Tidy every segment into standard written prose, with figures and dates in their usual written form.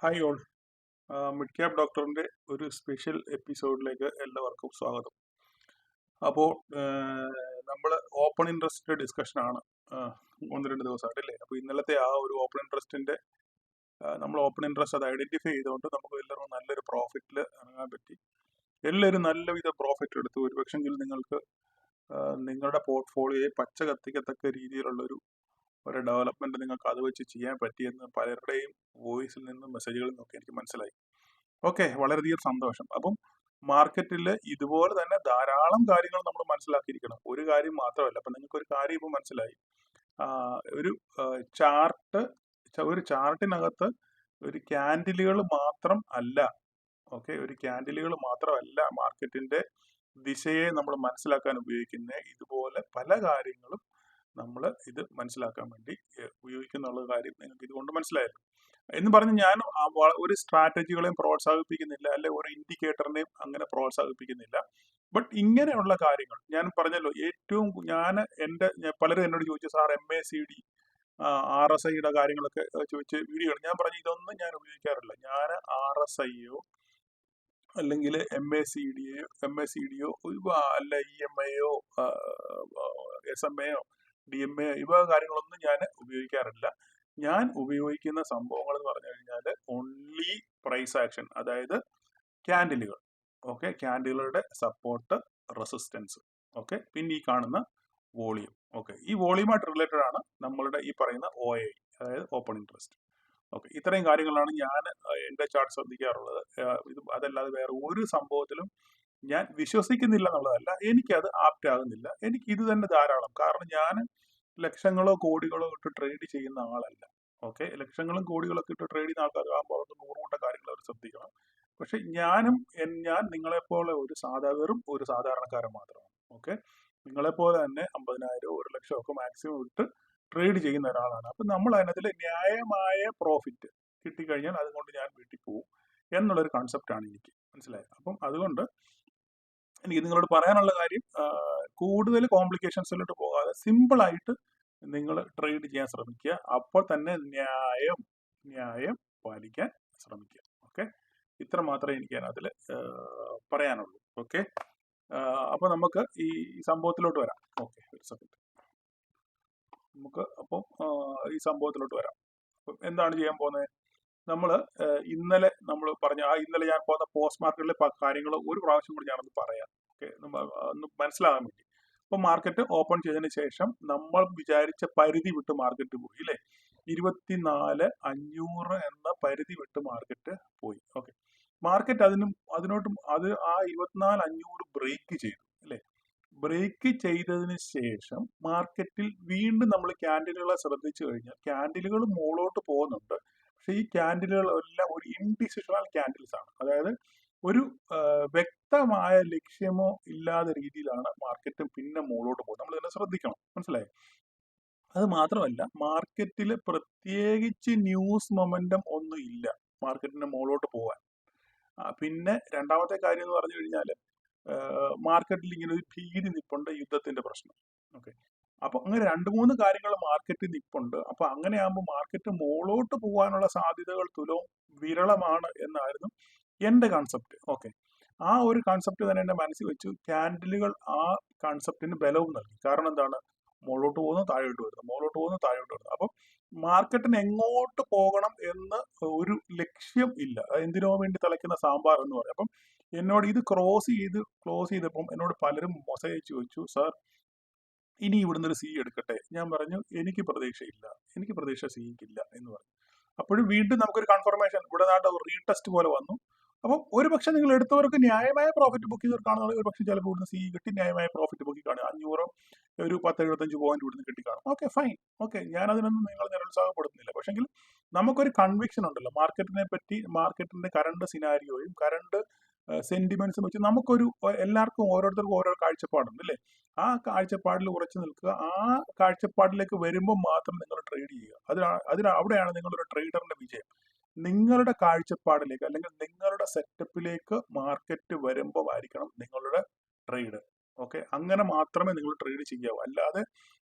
Hi all. Mid cap ഡോക്ടറിൻ്റെ ഒരു special എപ്പിസോഡിലേക്ക് എല്ലാവർക്കും സ്വാഗതം. അപ്പോൾ നമ്മൾ ഓപ്പൺ ഇൻട്രസ്റ്റിൻ്റെ ഡിസ്കഷനാണ് ഒന്ന് രണ്ട് ദിവസമായിട്ട് അല്ലേ. അപ്പോൾ ഇന്നലത്തെ ആ ഒരു ഓപ്പൺ ഇൻട്രസ്റ്റിൻ്റെ നമ്മൾ ഓപ്പൺ ഇൻട്രസ്റ്റ് അത് ഐഡൻറ്റിഫൈ ചെയ്തുകൊണ്ട് നമുക്ക് എല്ലാവർക്കും നല്ലൊരു പ്രോഫിറ്റിൽ ഇറങ്ങാൻ പറ്റി. എല്ലാവരും നല്ലവിധ പ്രോഫിറ്റ് എടുത്തു. ഒരുപക്ഷെങ്കിൽ നിങ്ങൾക്ക് നിങ്ങളുടെ പോർട്ട്ഫോളിയോയെ പച്ച കത്തിക്കത്തക്ക രീതിയിലുള്ളൊരു ഡെവലപ്മെന്റ് നിങ്ങൾക്ക് അത് വെച്ച് ചെയ്യാൻ പറ്റിയെന്ന് പലരുടെയും വോയിസിൽ നിന്നും മെസ്സേജുകളിൽ നിന്നൊക്കെ എനിക്ക് മനസ്സിലായി. ഓക്കെ, വളരെയധികം സന്തോഷം. അപ്പം മാർക്കറ്റിൽ ഇതുപോലെ തന്നെ ധാരാളം കാര്യങ്ങൾ നമ്മൾ മനസ്സിലാക്കിയിരിക്കണം. ഒരു കാര്യം മാത്രമല്ല. അപ്പം നിങ്ങൾക്ക് ഒരു കാര്യം ഇപ്പോൾ മനസ്സിലായി. ഒരു ചാർട്ട്, ഒരു ചാർട്ടിനകത്ത് ഒരു ക്യാൻഡിലുകൾ മാത്രം അല്ല. ഓക്കെ, ഒരു ക്യാൻഡിലുകൾ മാത്രമല്ല മാർക്കറ്റിന്റെ ദിശയെ നമ്മൾ മനസ്സിലാക്കാൻ ഉപയോഗിക്കുന്നത്. ഇതുപോലെ പല കാര്യങ്ങളും നമ്മൾ ഇത് മനസ്സിലാക്കാൻ വേണ്ടി ഉപയോഗിക്കുന്നുള്ള കാര്യം നിങ്ങൾക്ക് ഇതുകൊണ്ട് മനസ്സിലായല്ലോ എന്ന് പറഞ്ഞ് ഞാൻ ഒരു സ്ട്രാറ്റജികളെയും പ്രോത്സാഹിപ്പിക്കുന്നില്ല, അല്ലെ ഒരു ഇൻഡിക്കേറ്ററിനെയും അങ്ങനെ പ്രോത്സാഹിപ്പിക്കുന്നില്ല. ബട്ട് ഇങ്ങനെയുള്ള കാര്യങ്ങൾ ഞാൻ പറഞ്ഞല്ലോ, ഏറ്റവും പലരും എന്നോട് ചോദിച്ചു, സാർ MACD RSIയുടെ കാര്യങ്ങളൊക്കെ ചോദിച്ച് വീഡിയോ ഞാൻ പറഞ്ഞു ഇതൊന്നും ഞാൻ ഉപയോഗിക്കാറില്ല. ഞാൻ RSIയോ അല്ലെങ്കിൽ MACDയോ അല്ല EMAയോ SMAയോ DMA ഇവ കാര്യങ്ങളൊന്നും ഞാൻ ഉപയോഗിക്കാറില്ല. ഞാൻ ഉപയോഗിക്കുന്ന സംഭവങ്ങൾ എന്ന് പറഞ്ഞു കഴിഞ്ഞാൽ ഓൺലി പ്രൈസ് ആക്ഷൻ, അതായത് ക്യാൻഡിലുകൾ. ഓക്കെ, ക്യാൻഡിലുകളുടെ സപ്പോർട്ട്, റെസിസ്റ്റൻസ്, ഓക്കെ, പിന്നെ ഈ കാണുന്ന വോളിയം. ഓക്കെ, ഈ വോളിയമായിട്ട് റിലേറ്റഡ് ആണ് നമ്മളുടെ ഈ പറയുന്ന OI, അതായത് ഓപ്പൺ ഇൻട്രസ്റ്റ്. ഓക്കെ, ഇത്രയും കാര്യങ്ങളാണ് ഞാൻ എൻ്റെ ചാർട്ട് ശ്രദ്ധിക്കാറുള്ളത്. ഇത് അതല്ലാതെ വേറെ ഒരു സംഭവത്തിലും ഞാൻ വിശ്വസിക്കുന്നില്ല എന്നുള്ളതല്ല, എനിക്കത് ആപ്റ്റ് ആകുന്നില്ല. എനിക്ക് ഇത് തന്നെ ധാരാളം. കാരണം ഞാൻ ലക്ഷങ്ങളോ കോടികളോ ഇട്ട് ട്രേഡ് ചെയ്യുന്ന ആളല്ല. ഓക്കെ, ലക്ഷങ്ങളും കോടികളൊക്കെ ഇട്ട് ട്രേഡ് ചെയ്യുന്ന ആൾക്കാരാകുമ്പോൾ അവർക്ക് നൂറുകൂട്ടം കാര്യങ്ങൾ അവർ ശ്രദ്ധിക്കണം. പക്ഷെ ഞാൻ നിങ്ങളെപ്പോലെ വെറും ഒരു സാധാരണക്കാരൻ മാത്രമാണ്. ഓക്കെ, നിങ്ങളെപ്പോലെ തന്നെ 50,000 1 ലക്ഷം ഒക്കെ മാക്സിമം ഇട്ട് ട്രേഡ് ചെയ്യുന്ന ഒരാളാണ്. അപ്പം നമ്മൾ അതിനകത്തിൽ ന്യായമായ പ്രോഫിറ്റ് കിട്ടിക്കഴിഞ്ഞാൽ അതുകൊണ്ട് ഞാൻ വീട്ടിൽ പോകും എന്നുള്ളൊരു കൺസെപ്റ്റാണ് എനിക്ക് മനസ്സിലായത്. അപ്പം അതുകൊണ്ട് എനിക്ക് നിങ്ങളോട് പറയാനുള്ള കാര്യം, കൂടുതൽ കോംപ്ലിക്കേഷൻസിലോട്ട് പോകാതെ സിമ്പിളായിട്ട് നിങ്ങൾ ട്രേഡ് ചെയ്യാൻ ശ്രമിക്കുക. അപ്പോൾ തന്നെ ന്യായം പാലിക്കാൻ ശ്രമിക്കുക. ഓക്കെ, ഇത്ര മാത്രമേ എനിക്ക് അതിൽ പറയാനുള്ളൂ. ഓക്കെ, അപ്പോൾ നമുക്ക് ഈ സംഭവത്തിലോട്ട് വരാം. ഓക്കെ, ഒരു സെക്കൻഡ്. നമുക്ക് അപ്പം ഈ സംഭവത്തിലോട്ട് വരാം. അപ്പം എന്താണ് ചെയ്യാൻ പോകുന്നത്? ഇന്നലെ ഞാൻ പോകുന്ന പോസ്റ്റ് മാർക്കറ്റിലെ കാര്യങ്ങൾ ഒരു പ്രാവശ്യം കൂടി ഞാനൊന്ന് പറയാം. ഓക്കെ, ഒന്ന് മനസ്സിലാകാൻ വേണ്ടി. അപ്പോൾ മാർക്കറ്റ് ഓപ്പൺ ചെയ്തതിന് ശേഷം നമ്മൾ വിചാരിച്ച പരിധി വിട്ട് മാർക്കറ്റ് പോയി അല്ലേ. 24,500 എന്ന പരിധി വിട്ട് മാർക്കറ്റ് പോയി. ഓക്കെ, മാർക്കറ്റ് അത് ആ 24,500 ബ്രേക്ക് ചെയ്തു അല്ലേ. ബ്രേക്ക് ചെയ്തതിന് ശേഷം മാർക്കറ്റിൽ വീണ്ടും നമ്മൾ ക്യാൻഡിലുകളെ ശ്രദ്ധിച്ചു കഴിഞ്ഞാൽ ക്യാൻഡിലുകൾ മുകളിലോട്ട് പോകുന്നുണ്ട്. പക്ഷെ ഈ ക്യാൻഡിലുകളെല്ലാം ഒരു ഇൻഡിസിഷണൽ ക്യാൻഡിൽസ് ആണ്. അതായത് ഒരു വ്യക്തമായ ലക്ഷ്യമോ ഇല്ലാത്ത രീതിയിലാണ് മാർക്കറ്റ് പിന്നെ മുകളിലോട്ട് പോകുന്നത്. നമ്മൾ ഇതിനെ ശ്രദ്ധിക്കണം, മനസ്സിലായി. അത് മാത്രമല്ല, മാർക്കറ്റിൽ പ്രത്യേകിച്ച് ന്യൂസ് മൊമെന്റം ഒന്നും ഇല്ല മാർക്കറ്റിന്റെ മുകളിലോട്ട് പോകാൻ. പിന്നെ രണ്ടാമത്തെ കാര്യം എന്ന് പറഞ്ഞു കഴിഞ്ഞാൽ മാർക്കറ്റിൽ ഇങ്ങനെ ഒരു ഭീതി നിപ്പുണ്ട്, യുദ്ധത്തിന്റെ പ്രശ്നം. ഓക്കെ, അപ്പൊ അങ്ങനെ 2-3 കാര്യങ്ങൾ മാർക്കറ്റിൽ നിപ്പുണ്ട്. അപ്പൊ അങ്ങനെയാകുമ്പോൾ മാർക്കറ്റ് മുകളിലോട്ട് പോകാനുള്ള സാധ്യതകൾ വിരളമാണ് എന്നായിരുന്നു എന്റെ കൺസെപ്റ്റ്. ഓക്കെ, ആ ഒരു കൺസെപ്റ്റ് തന്നെ എന്റെ മനസ്സിൽ വെച്ചു. ക്യാൻഡിലുകൾ ആ കൺസെപ്റ്റിന് ബലവും നൽകി. കാരണം എന്താണ്? മുകളിലോട്ട് പോകുന്നു, താഴോട്ട് വരുന്നു, മുകളിലോട്ട് പോകുന്നു, താഴോട്ട് വരുന്നു. അപ്പം മാർക്കറ്റിന് എങ്ങോട്ട് പോകണം എന്ന് ഒരു ലക്ഷ്യം ഇല്ല. എന്തിനോ വേണ്ടി തിളയ്ക്കുന്ന സാമ്പാർ എന്ന് പറയും. അപ്പം എന്നോട് ഇത് ക്ലോസ് ചെയ്തപ്പം എന്നോട് പലരും മെസ്സേജ് ചോദിച്ചു, സാർ ഇനി ഇവിടുന്ന് ഒരു സി എടുക്കട്ടെ? ഞാൻ പറഞ്ഞു എനിക്ക് പ്രതീക്ഷ സിക്കില്ല എന്ന് പറഞ്ഞു. അപ്പോഴും വീണ്ടും നമുക്കൊരു കൺഫർമേഷൻ, ഇവിടെ ഒരു റീടെസ്റ്റ് പോലെ വന്നു. അപ്പം ഒരുപക്ഷെ നിങ്ങൾ എടുത്തവർക്ക് ന്യായമായ പ്രോഫിറ്റ് ബുക്ക് ചെയ്തവർക്കാണെന്നുള്ളത് ഒരുപക്ഷെ ചിലപ്പോൾ ഇവിടുന്ന് സി കിട്ടി ന്യായമായ പ്രോഫിറ്റ് ബുക്ക് കാണുക. 500 ഒരു 10-75 പോയിന്റ് ഇവിടുന്ന് കിട്ടിക്കാണും. Okay, fine. ഓക്കെ, ഞാനതിനൊന്നും നിങ്ങൾ നിരുത്സാഹപ്പെടുത്തുന്നില്ല. പക്ഷെങ്കിൽ നമുക്കൊരു കൺവിക്ഷൻ ഉണ്ടല്ലോ മാർക്കറ്റിനെ പറ്റി. മാർക്കറ്റിന്റെ കറണ്ട് സിനാരിയോയും കറണ്ട് സെന്റിമെന്റ്സും വെച്ച് എല്ലാവർക്കും ഓരോരുത്തർക്കും ഓരോ കാഴ്ചപ്പാടുണ്ട് അല്ലേ. ആ കാഴ്ചപ്പാടിൽ ഉറച്ചു നിൽക്കുക. ആ കാഴ്ചപ്പാടിലേക്ക് വരുമ്പോൾ മാത്രം നിങ്ങൾ ട്രേഡ് ചെയ്യുക. അവിടെയാണ് നിങ്ങളൊരു ട്രേഡറിന്റെ വിജയം. നിങ്ങളുടെ കാഴ്ചപ്പാടിലേക്ക് അല്ലെങ്കിൽ നിങ്ങളുടെ സെറ്റപ്പിലേക്ക് മാർക്കറ്റ് വരുമ്പോൾ ആയിരിക്കണം നിങ്ങളുടെ ട്രേഡ്. ഓക്കെ, അങ്ങനെ മാത്രമേ നിങ്ങൾ ട്രേഡ് ചെയ്യാവൂ. അല്ലാതെ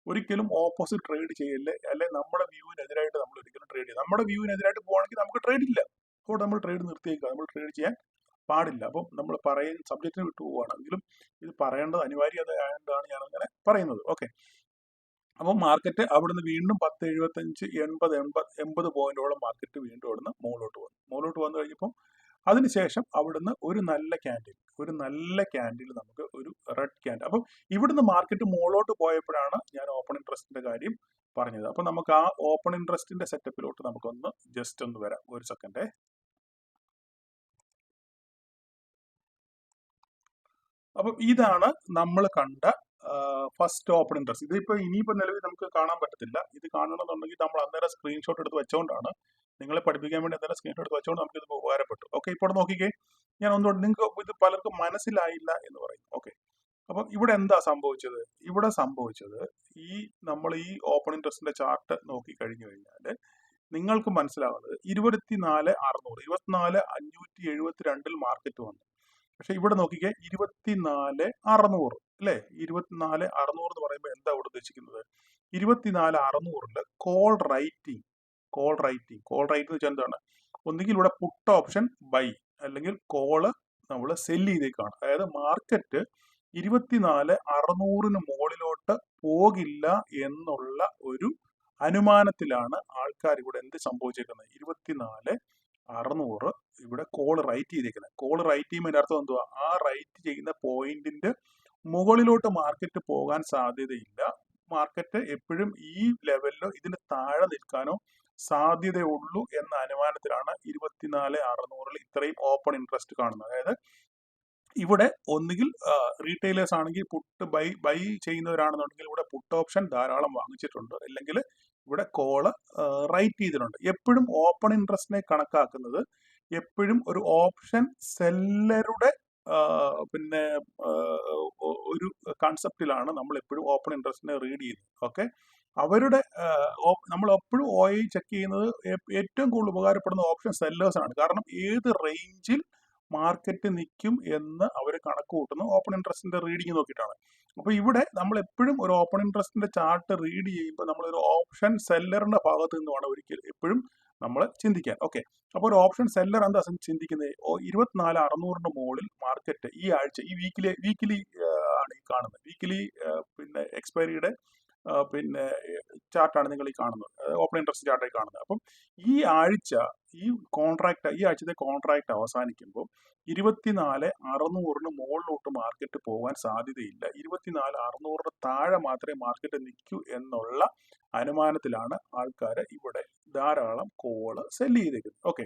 ഒരിക്കലും ഓപ്പോസിറ്റ് ട്രേഡ് ചെയ്യല്ലേ. അല്ലെ നമ്മുടെ വ്യൂവിനെതിരായിട്ട് നമ്മൾ ഒരിക്കലും ട്രേഡ് ചെയ്യും. നമ്മുടെ വ്യൂവിനെതിരായിട്ട് പോകണമെങ്കിൽ നമുക്ക് ട്രേഡ് ഇല്ല. അപ്പോൾ നമ്മൾ ട്രേഡ് നിർത്തിയേക്കുക, നമ്മൾ ട്രേഡ് ചെയ്യാൻ പാടില്ല. അപ്പം നമ്മൾ പറയുന്ന സബ്ജക്റ്റിന് വിട്ടു പോവുകയാണെങ്കിലും ഇത് പറയേണ്ടത് അനിവാര്യത ആയതുകൊണ്ടാണ് ഞാൻ അങ്ങനെ പറയുന്നത്. ഓക്കെ, അപ്പം മാർക്കറ്റ് അവിടുന്ന് വീണ്ടും 10.75 80 പോയിന്റോളം മാർക്കറ്റ് വീണ്ടും അവിടുന്ന് മുകളിലോട്ട് വന്നു കഴിഞ്ഞപ്പം അതിനുശേഷം അവിടുന്ന് ഒരു നല്ല ക്യാൻഡിൽ നമുക്ക് ഒരു റെഡ് ക്യാൻഡിൽ. അപ്പം ഇവിടുന്ന് മാർക്കറ്റ് മുകളിലോട്ട് പോയപ്പോഴാണ് ഞാൻ ഓപ്പൺ ഇൻട്രസ്റ്റിന്റെ കാര്യം പറഞ്ഞത്. അപ്പൊ നമുക്ക് ആ ഓപ്പൺ ഇൻട്രസ്റ്റിന്റെ സെറ്റപ്പിലോട്ട് നമുക്കൊന്ന് ജസ്റ്റ് ഒന്ന് വരാം. ഒരു സെക്കൻഡ്. അപ്പം ഇതാണ് നമ്മൾ കണ്ട ഫസ്റ്റ് ഓപ്പൺ ഇൻട്രസ്റ്റ്. ഇതിപ്പോ ഇനിയിപ്പോ നിലവിൽ നമുക്ക് കാണാൻ പറ്റത്തില്ല. ഇത് കാണണമെന്നുണ്ടെങ്കിൽ നമ്മൾ അന്നേരം സ്ക്രീൻഷോട്ട് എടുത്ത് വെച്ചോണ്ടാണ്, നിങ്ങളെ പഠിപ്പിക്കാൻ വേണ്ടി അന്നേരം സ്ക്രീൻഷോട്ട് എടുത്ത് വെച്ചോണ്ട് നമുക്ക് ഇത് ഉപകാരപ്പെട്ടു. ഓക്കെ, ഇപ്പോൾ നോക്കിക്കേ, ഞാൻ ഒന്നുകൂടെ, നിങ്ങൾക്ക് ഇത് പലർക്കും മനസ്സിലായില്ല എന്ന് പറയും. ഓക്കെ, അപ്പം ഇവിടെ എന്താ സംഭവിച്ചത്? ഇവിടെ സംഭവിച്ചത് നമ്മൾ ഈ ഓപ്പൺ ഇൻട്രസ്റ്റിന്റെ ചാർട്ട് നോക്കി കഴിഞ്ഞു കഴിഞ്ഞാൽ നിങ്ങൾക്ക് മനസ്സിലാവുന്നത് 24,572 മാർക്കറ്റ് വന്നു. പക്ഷെ ഇവിടെ നോക്കിക്കേ 24,600 അല്ലെ, 24,600 എന്ന് പറയുമ്പോൾ എന്താ ഇവിടെ ഉദ്ദേശിക്കുന്നത്? 24,600 കോൾ റൈറ്റിംഗ് എന്ന് വെച്ചാൽ എന്താണ്? ഒന്നുകിൽ ഇവിടെ പുട്ട് ഓപ്ഷൻ ബൈ അല്ലെങ്കിൽ കോള് നമ്മൾ സെല് ചെയ്തേക്കാണ്. അതായത് മാർക്കറ്റ് 24,600 മുകളിലോട്ട് പോകില്ല എന്നുള്ള ഒരു അനുമാനത്തിലാണ് ആൾക്കാർ ഇവിടെ എന്ത് സംഭവിച്ചേക്കുന്നത്? 24,600 ഇവിടെ കോൾ റൈറ്റ് ചെയ്തേക്കുന്നത്. കോൾ റൈറ്റ് ചെയ്യുമ്പോൾ അർത്ഥം എന്തുവാ? ആ റൈറ്റ് ചെയ്യുന്ന പോയിന്റിന്റെ മുകളിലോട്ട് മാർക്കറ്റ് പോകാൻ സാധ്യതയില്ല. മാർക്കറ്റ് എപ്പോഴും ഈ ലെവലിലോ ഇതിന് താഴെ നിൽക്കാനോ സാധ്യതയുള്ളൂ എന്ന അനുമാനത്തിലാണ് 24,600 ഇത്രയും ഓപ്പൺ ഇൻട്രസ്റ്റ് കാണുന്നത്. അതായത് ഇവിടെ ഒന്നുകിൽ റീറ്റെയിലേഴ്സ് ആണെങ്കിൽ പുട്ട് ബൈ ചെയ്യുന്നവരാണെന്നുണ്ടെങ്കിൽ ഇവിടെ പുട്ട് ഓപ്ഷൻ ധാരാളം വാങ്ങിച്ചിട്ടുണ്ട്, അല്ലെങ്കിൽ ഇവിടെ കോള് റൈറ്റ് ചെയ്തിട്ടുണ്ട്. എപ്പോഴും ഓപ്പൺ ഇൻട്രസ്റ്റിനെ കണക്കാക്കുന്നത് എപ്പോഴും ഒരു ഓപ്ഷൻ സെല്ലറുടെ പിന്നെ ഒരു കൺസെപ്റ്റിലാണ് നമ്മൾ എപ്പോഴും ഓപ്പൺ ഇൻട്രസ്റ്റിനെ റീഡ് ചെയ്യുന്നത്. ഓക്കെ, അവരുടെ നമ്മൾ എപ്പോഴും OI ചെക്ക് ചെയ്യുന്നത് ഏറ്റവും കൂടുതൽ ഉപകാരപ്പെടുന്ന ഓപ്ഷൻ സെല്ലേഴ്സ് ആണ്. കാരണം ഏത് റേഞ്ചിൽ മാർക്കറ്റ് നിൽക്കും എന്ന് അവർ കണക്ക് കൂട്ടുന്നു ഓപ്പൺ ഇൻട്രസ്റ്റിന്റെ റീഡിങ് നോക്കിയിട്ടാണ്. അപ്പൊ ഇവിടെ നമ്മൾ എപ്പോഴും ഒരു ഓപ്പൺ ഇൻട്രസ്റ്റിന്റെ ചാർട്ട് റീഡ് ചെയ്യുമ്പോൾ നമ്മൾ ഒരു ഓപ്ഷൻ സെല്ലറിന്റെ ഭാഗത്ത് നിന്നുമാണ് എപ്പോഴും നമ്മൾ ചിന്തിക്കാൻ. ഓക്കെ, അപ്പോൾ ഒരു ഓപ്ഷൻ സെല്ലർ എന്താ ചിന്തിക്കുന്നത്? 24,600 മുകളിൽ മാർക്കറ്റ് ഈ ആഴ്ച, ഈ വീക്കിലി ആണ് ഈ കാണുന്നത്. വീക്കിലി പിന്നെ എക്സ്പയറിയുടെ പിന്നെ ചാർട്ടാണ് നിങ്ങൾ ഈ കാണുന്നത്, ഓപ്പൺ ഇൻട്രസ്റ്റ് ചാർട്ടായി കാണുന്നത്. അപ്പം ഈ ആഴ്ചത്തെ കോൺട്രാക്ട് അവസാനിക്കുമ്പോൾ 24,600 മുകളിലോട്ട് മാർക്കറ്റ് പോകാൻ സാധ്യതയില്ല. 24,600 താഴെ മാത്രമേ മാർക്കറ്റ് നിൽക്കൂ എന്നുള്ള അനുമാനത്തിലാണ് ആൾക്കാർ ഇവിടെ ധാരാളം കോള് സെല് ചെയ്തേക്കുന്നത്. ഓക്കെ,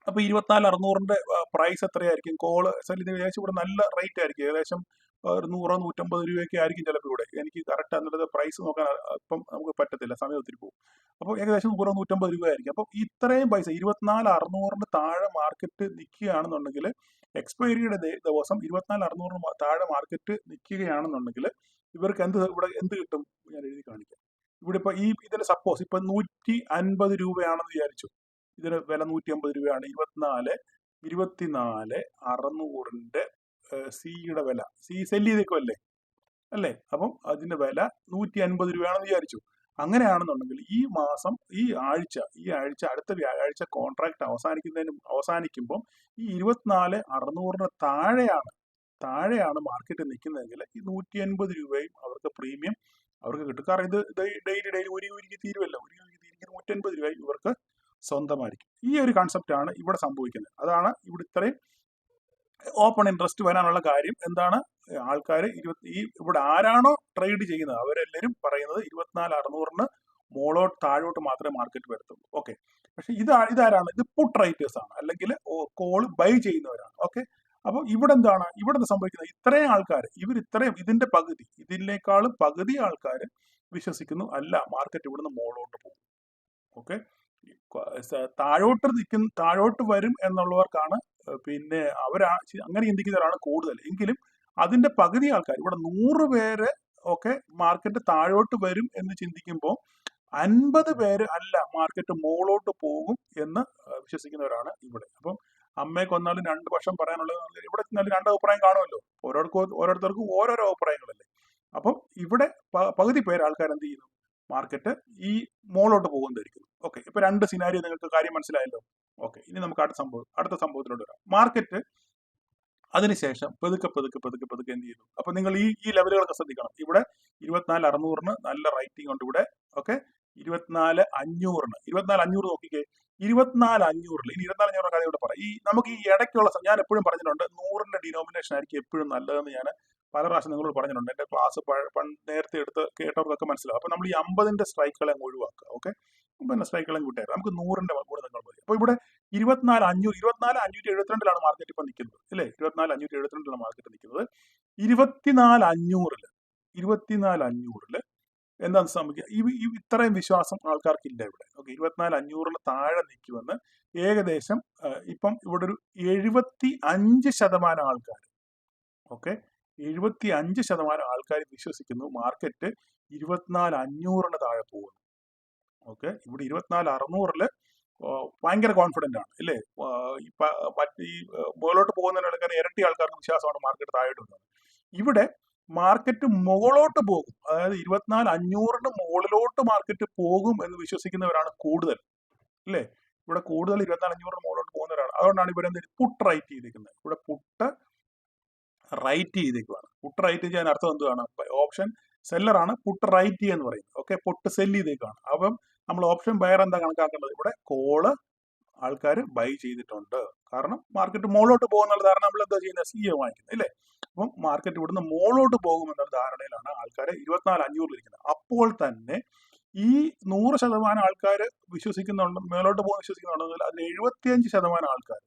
അപ്പൊ 24,600 പ്രൈസ് എത്രയായിരിക്കും? കോള് സെല് ചെയ്ത് ഏകദേശം ഇവിടെ നല്ല റേറ്റ് ആയിരിക്കും, ഏകദേശം 100-150 രൂപയൊക്കെ ആയിരിക്കും ചിലപ്പോൾ ഇവിടെ. എനിക്ക് കറക്റ്റ് അന്നത്തെ പ്രൈസ് നോക്കാൻ ഇപ്പം നമുക്ക് പറ്റത്തില്ല, സമയം ഒത്തിരി പോകും. അപ്പോൾ ഏകദേശം 100-150 രൂപ ആയിരിക്കും. അപ്പം ഇത്രയും പൈസ 24,600 താഴെ മാർക്കറ്റ് നിൽക്കുകയാണെന്നുണ്ടെങ്കിൽ, എക്സ്പയറിയുടെ ദിവസം 24,600 താഴെ മാർക്കറ്റ് നിൽക്കുകയാണെന്നുണ്ടെങ്കിൽ ഇവർക്ക് ഇവിടെ എന്ത് കിട്ടും? ഞാൻ എഴുതി കാണിക്കാം. ഇവിടെ ഇപ്പൊ ഇതിന്റെ സപ്പോസ് ഇപ്പൊ 150 രൂപയാണെന്ന് വിചാരിച്ചു. ഇതിന് വില 150 രൂപയാണ്. 24,600 സിയുടെ വില, സി സെല് ചെയ്തേക്കുമല്ലേ അല്ലേ? അപ്പം അതിന്റെ വില 150 രൂപയാണെന്ന് വിചാരിച്ചു. അങ്ങനെയാണെന്നുണ്ടെങ്കിൽ ഈ ആഴ്ച അടുത്ത വ്യാഴാഴ്ച കോൺട്രാക്ട് അവസാനിക്കുമ്പോൾ ഈ 24,600 താഴെയാണ് മാർക്കറ്റ് നിൽക്കുന്നതെങ്കിൽ ഈ 150 രൂപയും അവർക്ക് പ്രീമിയം അവർക്ക് കിട്ടും. കാരണം ഇത് ഡെയിലി ഉരുകി തീരുമല്ലോ, 150 രൂപയും ഇവർക്ക് സ്വന്തമായിരിക്കും. ഈ ഒരു കൺസെപ്റ്റാണ് ഇവിടെ സംഭവിക്കുന്നത്. അതാണ് ഇവിടെ ഇത്രയും ഓപ്പൺ ഇൻട്രസ്റ്റ് വരാനുള്ള കാര്യം. എന്താണ്? ആൾക്കാർ ഇവിടെ ആരാണോ ട്രേഡ് ചെയ്യുന്നത് അവരെല്ലാവരും പറയുന്നത് 24,600 താഴോട്ട് മാത്രമേ മാർക്കറ്റ് വരത്തുള്ളൂ. ഓക്കെ, പക്ഷെ ഇതാരാണ്? ഇത് പുട്ട് റൈറ്റേഴ്സ് ആണ്, അല്ലെങ്കിൽ കോൾ ബൈ ചെയ്യുന്നവരാണ്. ഓക്കെ, അപ്പൊ ഇവിടെ സംഭവിക്കുന്നത്? ഇത്രയും ആൾക്കാർ ഇതിന്റെ ഇതിനേക്കാളും പകുതി ആൾക്കാർ വിശ്വസിക്കുന്നു അല്ല, മാർക്കറ്റ് ഇവിടുന്ന് മുകളിലോട്ട് പോകും. ഓക്കെ, താഴോട്ട് വരും എന്നുള്ളവർക്കാണ് പിന്നെ അങ്ങനെ ചിന്തിക്കുന്നവരാണ് കൂടുതൽ. എങ്കിലും അതിന്റെ പകുതി ആൾക്കാർ, ഇവിടെ 100 പേര് ഒക്കെ മാർക്കറ്റ് താഴോട്ട് വരും എന്ന് ചിന്തിക്കുമ്പോൾ 50 പേര് അല്ല, മാർക്കറ്റ് മുകളിലോട്ട് പോകും എന്ന് വിശ്വസിക്കുന്നവരാണ് ഇവിടെ. അപ്പം അമ്മയെ കൊന്നാലും 2 പക്ഷം പറയാനുള്ളത് ഇവിടെ 2 അഭിപ്രായം കാണുമല്ലോ, ഓരോരുത്തർക്കും ഓരോരോ അഭിപ്രായങ്ങളല്ലേ. അപ്പം ഇവിടെ പകുതി പേര് ആൾക്കാർ എന്ത് ചെയ്യുന്നു? മാർക്കറ്റ് ഈ മുകളിലോട്ട് പോകുന്നതായിരിക്കും. ഓക്കെ, ഇപ്പൊ രണ്ട് സിനാരിയോ നിങ്ങൾക്ക് കാര്യം മനസ്സിലായല്ലോ. ഓക്കെ, ഇനി നമുക്ക് അടുത്ത സംഭവത്തിലോട്ട് വരാം. മാർക്കറ്റ് അതിനുശേഷം പതുക്കെ എന്ത് ചെയ്തു? അപ്പൊ നിങ്ങൾ ഈ ലെവലുകളൊക്കെ ശ്രദ്ധിക്കണം. ഇവിടെ 24,600 നല്ല റൈറ്റിംഗ് ഉണ്ട് ഇവിടെ. ഓക്കെ, 24,500 നോക്കിക്കേ. 24,500 ഇനി 24,500 കാര്യം ഇവിടെ പറയാം. നമുക്ക് ഈ ഇടയ്ക്കുള്ള ഞാൻ എപ്പോഴും പറഞ്ഞിട്ടുണ്ട്, 100ന്റെ ഡിനോമിനേഷൻ ആയിരിക്കും എപ്പോഴും നല്ലതെന്ന് ഞാൻ പല പ്രാവശ്യം നിങ്ങളോട് പറഞ്ഞിട്ടുണ്ട്. എന്റെ ക്ലാസ് നേരത്തെ എടുത്ത് കേട്ടവർക്കൊക്കെ മനസ്സിലാവും. അപ്പൊ നമ്മൾ ഈ 50ന്റെ സ്ട്രൈക്കുകളെ ഒഴിവാക്കുക. ഓക്കെ, 50ന്റെ സ്ട്രൈക്കുകളെ വിട്ടേക്കാം, നമുക്ക് 100ന്റെ കൂടെ നിങ്ങൾ മതി. അപ്പൊ ഇവിടെ 24,572 മാർക്കറ്റ് ഇപ്പൊ നിൽക്കുന്നത് അല്ലേ? 24,572 മാർക്കറ്റ് നിൽക്കുന്നത്. 24,500 എന്താണ് സംഭവിക്കുക? ഇത്രയും വിശ്വാസം ആൾക്കാർക്കില്ല ഇവിടെ. ഓക്കെ, 24,500 താഴെ നിൽക്കുമെന്ന് ഏകദേശം ഇപ്പം ഇവിടെ ഒരു 75% ആൾക്കാർ, ഓക്കെ, 75% ആൾക്കാർ വിശ്വസിക്കുന്നു മാർക്കറ്റ് 24,500 താഴെ പോകുന്നു. ഓക്കെ, ഇവിടെ 24,600 ഭയങ്കര കോൺഫിഡന്റ് ആണ് അല്ലേ? ഈ മുകളിലോട്ട് പോകുന്നതിന് ഇരട്ടി ആൾക്കാർക്ക് വിശ്വാസമാണ് മാർക്കറ്റ് താഴോട്ട് പോകുന്നത്. ഇവിടെ മാർക്കറ്റ് മുകളിലോട്ട് പോകും, അതായത് 24,500 മുകളിലോട്ട് മാർക്കറ്റ് പോകും എന്ന് വിശ്വസിക്കുന്നവരാണ് കൂടുതൽ അല്ലേ? ഇവിടെ കൂടുതൽ 24,500 മുകളിലോട്ട് പോകുന്നവരാണ്. അതുകൊണ്ടാണ് ഇവരെന്ത് പുട്ട് റൈറ്റ് ചെയ്തിരിക്കുന്നത്. ഇവിടെ പുട്ട് റൈറ്റ് ചെയ്തേക്കുവാണ്. പുട്ട് റൈറ്റ് ചെയ്യാൻ അർത്ഥം എന്തുവാണ്? ഓപ്ഷൻ സെല്ലറാണ് പുട്ട് റൈറ്റ് ചെയ്യുക പറയുന്നത്. ഓക്കെ, പുട്ട് സെല്ല് ചെയ്തേക്കാണ്. അപ്പം നമ്മൾ ഓപ്ഷൻ ബയർ എന്താ കണക്കാക്കേണ്ടത്? ഇവിടെ കോള് ആൾക്കാർ ബൈ ചെയ്തിട്ടുണ്ട്. കാരണം മാർക്കറ്റ് മുകളിലോട്ട് പോകുന്നുള്ള ധാരണ നമ്മൾ എന്താ ചെയ്യുന്നത്? സി എ വാങ്ങിക്കുന്നത് അല്ലേ? അപ്പം മാർക്കറ്റ് ഇവിടുന്ന് മുകളിലോട്ട് പോകുമെന്നുള്ള ധാരണയിലാണ് ആൾക്കാർ 24,500 ഇരിക്കുന്നത്. അപ്പോൾ തന്നെ ഈ 100% ആൾക്കാർ വിശ്വസിക്കുന്നുണ്ട്, മേലോട്ട് പോകുന്ന വിശ്വസിക്കുന്നുണ്ടെങ്കിൽ അതിൽ 75% ആൾക്കാർ,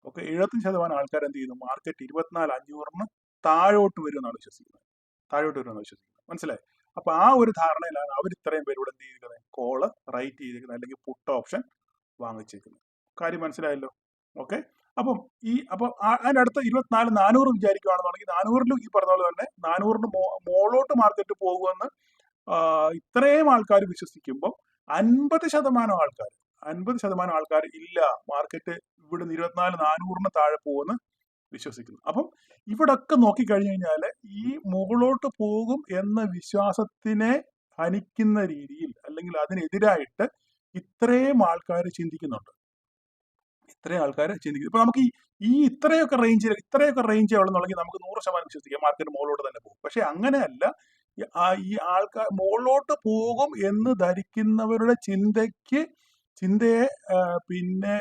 ഓക്കെ, 75% ആൾക്കാർ എന്ത് ചെയ്യുന്നു? മാർക്കറ്റ് 24,500 താഴോട്ട് വരുമെന്നാണ് വിശ്വസിക്കുന്നത്. മനസ്സിലായി? അപ്പൊ ആ ഒരു ധാരണയിലാണ് അവർ ഇത്രയും പേര് ഇവിടെ എന്ത് ചെയ്തിരിക്കുന്നത്? കോള് റൈറ്റ് ചെയ്തിരിക്കുന്നത്, അല്ലെങ്കിൽ പുട്ട് ഓപ്ഷൻ വാങ്ങിച്ചേക്കുന്നത്. കാര്യം മനസ്സിലായല്ലോ? ഓക്കെ, അപ്പം അതിനടുത്ത് 24,400 വിചാരിക്കുകയാണെന്നുണ്ടെങ്കിൽ 400 ഈ പറഞ്ഞ പോലെ തന്നെ 400 മുകളിലോട്ട് മാർക്കറ്റ് പോകുമെന്ന് ഇത്രയും ആൾക്കാർ വിശ്വസിക്കുമ്പോൾ 50% ആൾക്കാർ ഇല്ല, മാർക്കറ്റ് ഇവിടുന്ന് 24,400 താഴെ പോകുമെന്ന് വിശ്വസിക്കുന്നു. അപ്പം ഇവിടൊക്കെ നോക്കിക്കഴിഞ്ഞു കഴിഞ്ഞാൽ ഈ മുകളിലോട്ട് പോകും എന്ന വിശ്വാസത്തിനെ ഹനിക്കുന്ന രീതിയിൽ, അല്ലെങ്കിൽ അതിനെതിരായിട്ട് ഇത്രയും ആൾക്കാർ ചിന്തിക്കുന്നുണ്ട്. ഇപ്പൊ നമുക്ക് ഇത്രയൊക്കെ റേഞ്ച് എവിടെന്നുണ്ടെങ്കിൽ നമുക്ക് 100% വിശ്വസിക്കാം മാർക്കറ്റ് മുകളിലോട്ട് തന്നെ പോകും. പക്ഷെ അങ്ങനെയല്ല. ഈ ആൾക്കാർ മുകളിലോട്ട് പോകും എന്ന് ധരിക്കുന്നവരുടെ ചിന്തയെ പിന്നെ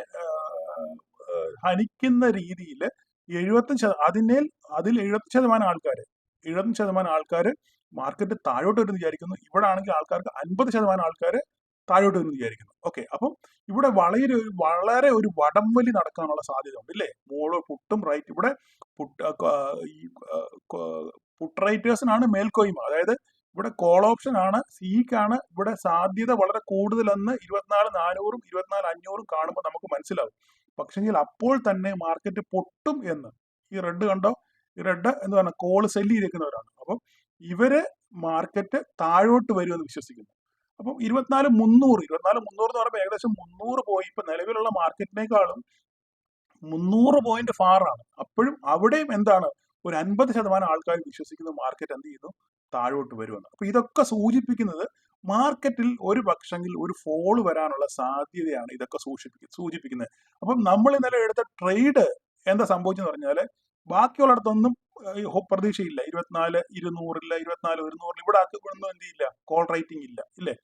ഹനിക്കുന്ന രീതിയിൽ 75% ആൾക്കാർ മാർക്കറ്റ് താഴോട്ട് വരുന്ന വിചാരിക്കുന്നു. ഇവിടെ ആണെങ്കിൽ ആൾക്കാർക്ക് 50% ആൾക്കാർ താഴോട്ട് വരുന്ന വിചാരിക്കുന്നു. ഓക്കെ, അപ്പം ഇവിടെ വളരെ ഒരു വടംവലി നടക്കാനുള്ള സാധ്യത ഉണ്ട് ഇല്ലേ? പുട്ടും റൈറ്റ്, ഇവിടെ പുട്ട് റൈറ്റേഴ്സിനാണ് മേൽക്കോയ്മ. അതായത് ഇവിടെ കോൾ ഓപ്ഷൻ ആണ്, സിക്കാണ് ഇവിടെ സാധ്യത വളരെ കൂടുതലെന്ന് 24,400 24,500 കാണുമ്പോൾ നമുക്ക് മനസ്സിലാവും. പക്ഷെങ്കിൽ അപ്പോൾ തന്നെ മാർക്കറ്റ് പൊട്ടും എന്ന് ഈ റെഡ് കണ്ടോ? ഈ റെഡ് എന്ന് പറഞ്ഞാൽ കോള് സെല്ല് ചെയ്തേക്കുന്നവരാണ്. അപ്പം ഇവര് മാർക്കറ്റ് താഴോട്ട് വരുമെന്ന് വിശ്വസിക്കുന്നു. അപ്പം 24,300 എന്ന് പറയുമ്പോൾ ഏകദേശം 300 പോയി. ഇപ്പൊ നിലവിലുള്ള മാർക്കറ്റിനേക്കാളും 300 പോയിന്റ് ഫാറാണ്. അപ്പോഴും അവിടെയും എന്താണ്? ഒരു 50% ആൾക്കാർ വിശ്വസിക്കുന്ന മാർക്കറ്റ് എന്ത് ചെയ്യുന്നു? താഴോട്ട് വരുമെന്ന്. അപ്പൊ ഇതൊക്കെ സൂചിപ്പിക്കുന്നത് മാർക്കറ്റിൽ ഒരു പക്ഷെങ്കിൽ ഒരു ഫോള് വരാനുള്ള സാധ്യതയാണ് ഇതൊക്കെ സൂചിപ്പിക്കുന്നത്. അപ്പം നമ്മൾ ഇന്നലെ എടുത്ത ട്രേഡ് എന്താ സംഭവിച്ചെന്ന് പറഞ്ഞാല് ബാക്കിയുള്ളിടത്തൊന്നും പ്രതീക്ഷയില്ല. 24,200 24,100 ഇവിടെ ഒന്നും എന്ത് ചെയ്യില്ല, കോൾ റേറ്റിംഗ് ഇല്ല ഇല്ലേ?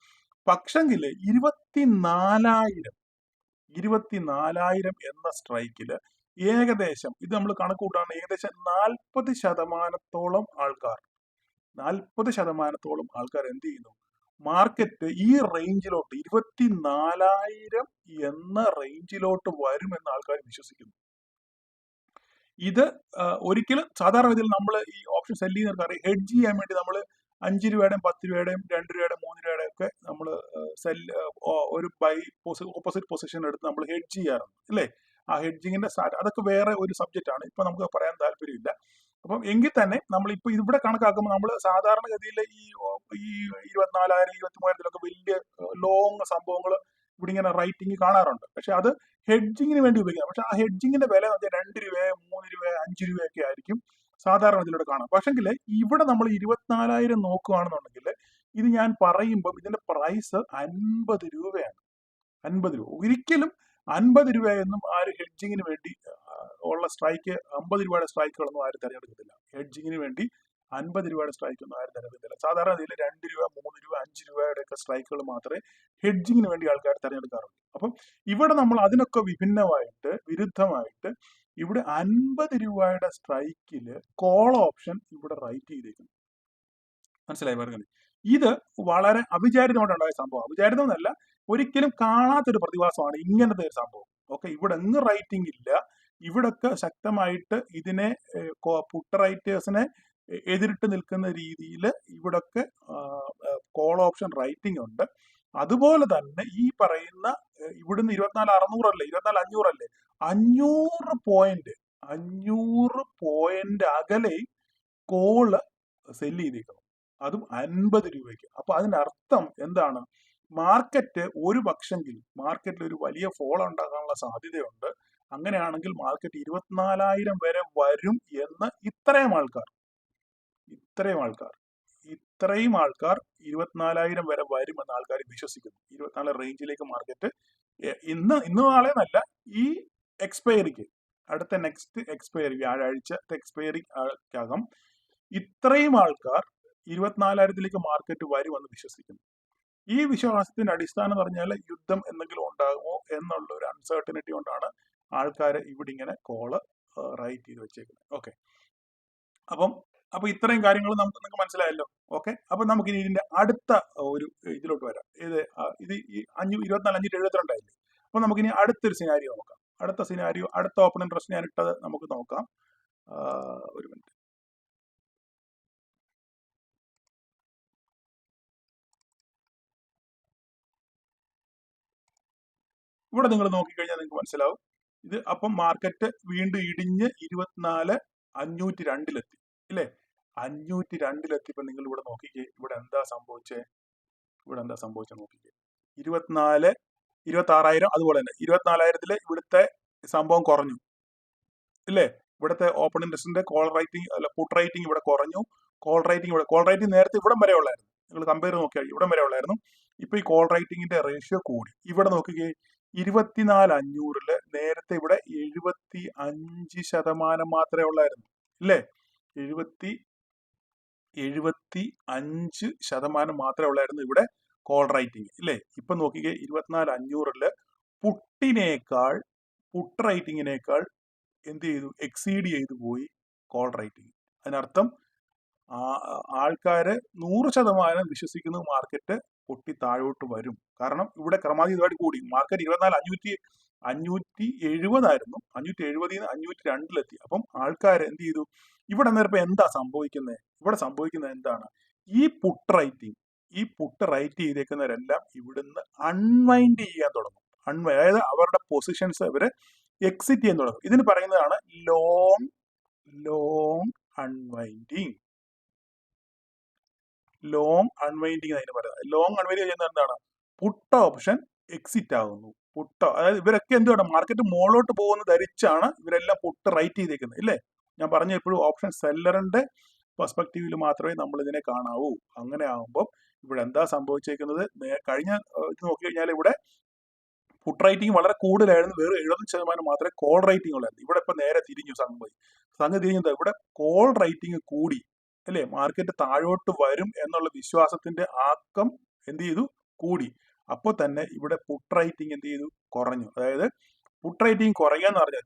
പക്ഷെങ്കില് 24,000 എന്ന സ്ട്രൈക്കില് ഏകദേശം ഇത് നമ്മൾ കണക്ക് കൂട്ടാണ്, ഏകദേശം 40% ആൾക്കാർ എന്ത് ചെയ്യുന്നു? മാർക്കറ്റ് ഈ റേഞ്ചിലോട്ട് 24,000 എന്ന റേഞ്ചിലോട്ട് വരുമെന്ന് ആൾക്കാർ വിശ്വസിക്കുന്നു. ഇത് ഒരിക്കലും സാധാരണ രീതിയിൽ നമ്മൾ ഈ ഓപ്ഷൻ സെല്ല് ചെയ്യുന്നവർക്ക് അറിയാം, ഹെഡ്ജ് ചെയ്യാൻ വേണ്ടി നമ്മൾ 5 രൂപയുടെയും 10 രൂപയുടെയും 2 രൂപയുടെയും 3 രൂപയുടെയും ഒക്കെ നമ്മൾ ഒരു ഓപ്പോസിറ്റ് പൊസിഷൻ എടുത്ത് നമ്മൾ ഹെഡ്ജ് ചെയ്യാറുണ്ട് അല്ലേ? ആ ഹെഡ്ജിങ്ങിന്റെ അതൊക്കെ വേറെ ഒരു സബ്ജക്റ്റ് ആണ്, ഇപ്പൊ നമുക്ക് പറയാൻ താല്പര്യമില്ല. അപ്പം എങ്കിൽ തന്നെ നമ്മൾ ഇപ്പൊ ഇവിടെ കണക്കാക്കുമ്പോൾ നമ്മൾ സാധാരണഗതിയിൽ ഈ 24,000 23,000 വലിയ ലോങ് സംഭവങ്ങൾ ഇവിടെ ഇങ്ങനെ റൈറ്റിംഗ് കാണാറുണ്ട്. പക്ഷെ അത് ഹെഡ്ജിങ്ങിന് വേണ്ടി ഉപയോഗിക്കാം. പക്ഷെ ആ ഹെഡ്ജിങ്ങിന്റെ വില 2 രൂപ 3 രൂപ 5 രൂപയൊക്കെ ആയിരിക്കും സാധാരണ ഇതിലൂടെ കാണാം. പക്ഷെങ്കിൽ ഇവിടെ നമ്മൾ 24,000 നോക്കുകയാണെന്നുണ്ടെങ്കിൽ ഇത് ഞാൻ പറയുമ്പോൾ ഇതിന്റെ പ്രൈസ് 50 രൂപയാണ്. 50 രൂപ. ഒരിക്കലും 50 രൂപയൊന്നും ആര് ഹെഡ്ജിങ്ങിന് വേണ്ടി ഉള്ള സ്ട്രൈക്ക് 50 രൂപയുടെ സ്ട്രൈക്കുകളൊന്നും ആരും തിരഞ്ഞെടുക്കത്തില്ല. ഹെഡ്ജിങ്ങിന് വേണ്ടി 50 രൂപയുടെ സ്ട്രൈക്ക് ഒന്നും ആരും തിരഞ്ഞെടുക്കത്തില്ല. സാധാരണ ഇതിൽ 2 രൂപ, 3 രൂപ, 5 രൂപയുടെ ഒക്കെ സ്ട്രൈക്കുകൾ മാത്രമേ ഹെഡ്ജിങ്ങിന് വേണ്ടി ആൾക്കാർ തിരഞ്ഞെടുക്കാറുള്ളൂ. അപ്പം ഇവിടെ നമ്മൾ അതിനൊക്കെ വിരുദ്ധമായിട്ട് ഇവിടെ 50 രൂപയുടെ സ്ട്രൈക്കിൽ കോൾ ഓപ്ഷൻ ഇവിടെ റൈറ്റ് ചെയ്തേക്കുന്നു. മനസ്സിലായി പറഞ്ഞത്? ഇത് വളരെ അവിചാരിതമായിട്ടുണ്ടായ സംഭവം. അവിചാരിതമെന്നല്ല, ഒരിക്കലും കാണാത്തൊരു പ്രതിഭാസമാണ് ഇങ്ങനത്തെ ഒരു സംഭവം. ഓക്കെ, ഇവിടെ എങ്ങും റൈറ്റിംഗ് ഇല്ല. ഇവിടൊക്കെ ശക്തമായിട്ട് ഇതിനെ പുട്ട് റൈറ്റേഴ്സിനെ എതിരിട്ട് നിൽക്കുന്ന രീതിയിൽ ഇവിടൊക്കെ കോൾ ഓപ്ഷൻ റൈറ്റിംഗ് ഉണ്ട്. അതുപോലെ തന്നെ ഈ പറയുന്ന ഇവിടുന്ന് 24,600 അല്ലേ, 24,500 അല്ലേ, 500 പോയിന്റ് അകലെ കോള് സെല്ല് ചെയ്തേക്കണം, അതും 50 രൂപയ്ക്ക്. അപ്പൊ അതിനർത്ഥം എന്താണ്? മാർക്കറ്റ് മാർക്കറ്റിൽ ഒരു വലിയ ഫോൾ ഉണ്ടാകാനുള്ള സാധ്യതയുണ്ട്. അങ്ങനെയാണെങ്കിൽ മാർക്കറ്റ് 24,000 വരെ വരും എന്ന് ഇത്രയും ആൾക്കാർ 24,000 വരെ വരുമെന്ന് ആൾക്കാർ വിശ്വസിക്കുന്നു. 24 റേഞ്ചിലേക്ക് മാർക്കറ്റ് ഇന്ന് നാളെ എന്നല്ല, ഈ എക്സ്പയറിക്ക് അടുത്ത നെക്സ്റ്റ് എക്സ്പയറി വ്യാഴാഴ്ചത്തെ എക്സ്പയറിക്കകം ഇത്രയും ആൾക്കാർ 24,000ലേക്ക് മാർക്കറ്റ് വരുമെന്ന് വിശ്വസിക്കുന്നു. ഈ വിശ്വാസത്തിന്റെ അടിസ്ഥാനം പറഞ്ഞാൽ യുദ്ധം എന്തെങ്കിലും ഉണ്ടാകുമോ എന്നുള്ള ഒരു അൺസർട്ടനിറ്റി കൊണ്ടാണ് ആൾക്കാർ ഇവിടെ ഇങ്ങനെ കോള് റൈറ്റ് ചെയ്ത് വെച്ചേക്കുന്നത്. ഓക്കെ, അപ്പൊ ഇത്രയും കാര്യങ്ങൾ നിങ്ങൾക്ക് മനസ്സിലായല്ലോ. ഓക്കെ, അപ്പൊ നമുക്ക് ഇനി ഇതിന്റെ അടുത്ത ഒരു ഇതിലോട്ട് വരാം. ഇത് ഈ 24,572 ആയില്ലേ. അപ്പൊ നമുക്കിനി അടുത്തൊരു സിനാരിയോ നോക്കാം. അടുത്ത ഓപ്പൺ ഇൻട്രസ്റ്റ് ഞാൻ ഇട്ടത് നമുക്ക് നോക്കാം. ഒരു മിനിറ്റ്. ഇവിടെ നിങ്ങൾ നോക്കിക്കഴിഞ്ഞാൽ നിങ്ങൾക്ക് മനസ്സിലാവും. ഇത് അപ്പം മാർക്കറ്റ് വീണ്ടും ഇടിഞ്ഞ് 24,502 ഇല്ലേ? 502 നിങ്ങൾ ഇവിടെ നോക്കിക്കേ. ഇവിടെ എന്താ സംഭവിച്ചേ നോക്കിക്കേ. 26,000 അതുപോലെ തന്നെ 24,000 ഇവിടുത്തെ സംഭവം കുറഞ്ഞു ഇല്ലേ? ഇവിടുത്തെ ഓപ്പൺ ഇൻട്രസ്റ്റിന്റെ കോൾ റൈറ്റിംഗ് അല്ല പുട്ട് റൈറ്റിംഗ് ഇവിടെ കുറഞ്ഞു. കോൾ റൈറ്റിംഗ് നേരത്തെ ഇവിടം വരെ ഉള്ളായിരുന്നു. നിങ്ങൾ കമ്പയർ നോക്കിയാൽ ഇവിടം വരെ ഉള്ളായിരുന്നു. ഇപ്പൊ ഈ കോൾ റൈറ്റിംഗിന്റെ റേഷ്യോ കൂടി. ഇവിടെ നോക്കിക്കേ, 24,500 നേരത്തെ ഇവിടെ 75% മാത്രമേ ഉള്ളായിരുന്നു ഇല്ലേ? 75% മാത്രമേ ഉള്ളായിരുന്നു ഇവിടെ കോൾ റൈറ്റിംഗ് ഇല്ലേ? ഇപ്പൊ നോക്കിക്കേ, 24,500 പുട്ട് റൈറ്റിങ്ങിനേക്കാൾ എന്ത് ചെയ്തു? എക്സീഡ് ചെയ്തു പോയി കോൾ റൈറ്റിംഗ്. അതിനർത്ഥം ആൾക്കാര് 100% വിശ്വസിക്കുന്നു മാർക്കറ്റ് പൊട്ടി താഴോട്ട് വരും. കാരണം ഇവിടെ ക്രമാതീതമായിട്ട് കൂടി. മാർക്കറ്റ് 24,570 ആയിരുന്നു. 570 502 അപ്പം ആൾക്കാർ എന്ത് ചെയ്തു? ഇവിടെ നേരത്തെ എന്താ സംഭവിക്കുന്നത്? ഇവിടെ സംഭവിക്കുന്നത് എന്താണ്? ഈ പുട്ട് റൈറ്റ് ചെയ്തേക്കുന്നവരെല്ലാം ഇവിടുന്ന് അൺവൈൻഡ് ചെയ്യാൻ തുടങ്ങും. അതായത് അവരുടെ പൊസിഷൻസ് അവര് എക്സിറ്റ് ചെയ്യാൻ തുടങ്ങും. ഇതിന് പറയുന്നതാണ് ലോങ് അൺവൈൻഡിങ്. അതിന് പറയുന്നത് ലോങ് അൺവൈൻഡ് ചെയ്യുന്നത് എന്താണ്? പുട്ട് ഓപ്ഷൻ എക്സിറ്റ് ആകുന്നു. അതായത് ഇവരൊക്കെ എന്തുവാണ്? മാർക്കറ്റ് മുകളിലോട്ട് പോകുന്ന ധരിച്ചാണ് ഇവരെല്ലാം പുട്ട് റൈറ്റ് ചെയ്തേക്കുന്നത് ഇല്ലേ? ഞാൻ പറഞ്ഞ എപ്പോഴും ഓപ്ഷൻ സെല്ലറിന്റെ പെർസ്പെക്റ്റീവിൽ മാത്രമേ നമ്മൾ ഇതിനെ കാണാവൂ. അങ്ങനെ ആകുമ്പോൾ ഇവിടെ എന്താ സംഭവിച്ചേക്കുന്നത്? കഴിഞ്ഞ ഇത് നോക്കിക്കഴിഞ്ഞാൽ ഇവിടെ പുട്ട് റൈറ്റിംഗ് വളരെ കൂടുതലായിരുന്നു. വെറും 70% മാത്രമേ കോൾ റൈറ്റിംഗ് ഉള്ളായിരുന്നു. ഇവിടെ ഇപ്പൊ നേരെ തിരിഞ്ഞു. സംഗതി തിരിഞ്ഞത് ഇവിടെ കോൾ റൈറ്റിംഗ് കൂടി അല്ലേ? മാർക്കറ്റ് താഴോട്ട് വരും എന്നുള്ള വിശ്വാസത്തിന്റെ ആക്കം എന്ത് ചെയ്തു? കൂടി. അപ്പോൾ തന്നെ ഇവിടെ പുട്ട് റൈറ്റിംഗ് എന്ത് ചെയ്തു? കുറഞ്ഞു. അതായത് പുട്ട് റൈറ്റിംഗ് കുറയുക എന്ന് പറഞ്ഞാൽ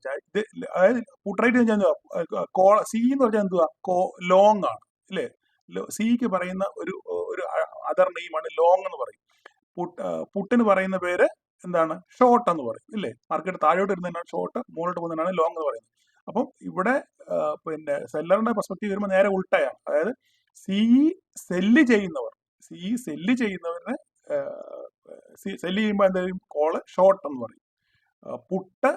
അതായത് പുട്ട് റൈറ്റിംഗ് സി എന്ന് പറഞ്ഞാൽ എന്തുവാ? ലോങ് ആണ് അല്ലേ? സിക്ക് പറയുന്ന ഒരു അതർ നെയിമാണ് ലോങ് എന്ന് പറയും. പുട്ടിന് പറയുന്ന പേര് എന്താണ്? ഷോർട്ട് എന്ന് പറയും ഇല്ലേ? മാർക്കറ്റ് താഴോട്ട് വരുന്നതിനാണ് ഷോർട്ട്, മുകളിലോട്ട് പോകുന്നതിനാണ് ലോങ് എന്ന് പറയുന്നത്. അപ്പം ഇവിടെ പിന്നെ സെല്ലറിന്റെ പെർസ്പെക്റ്റീവ് വരുമ്പോൾ നേരെ ഉൾട്ടയാണ്. അതായത് സി സെല്ല് ചെയ്യുന്നവരെ സെല്ല് ചെയ്യുമ്പോൾ എന്തായാലും കോള് ഷോർട്ട് എന്ന് പറയും. പുട്ട്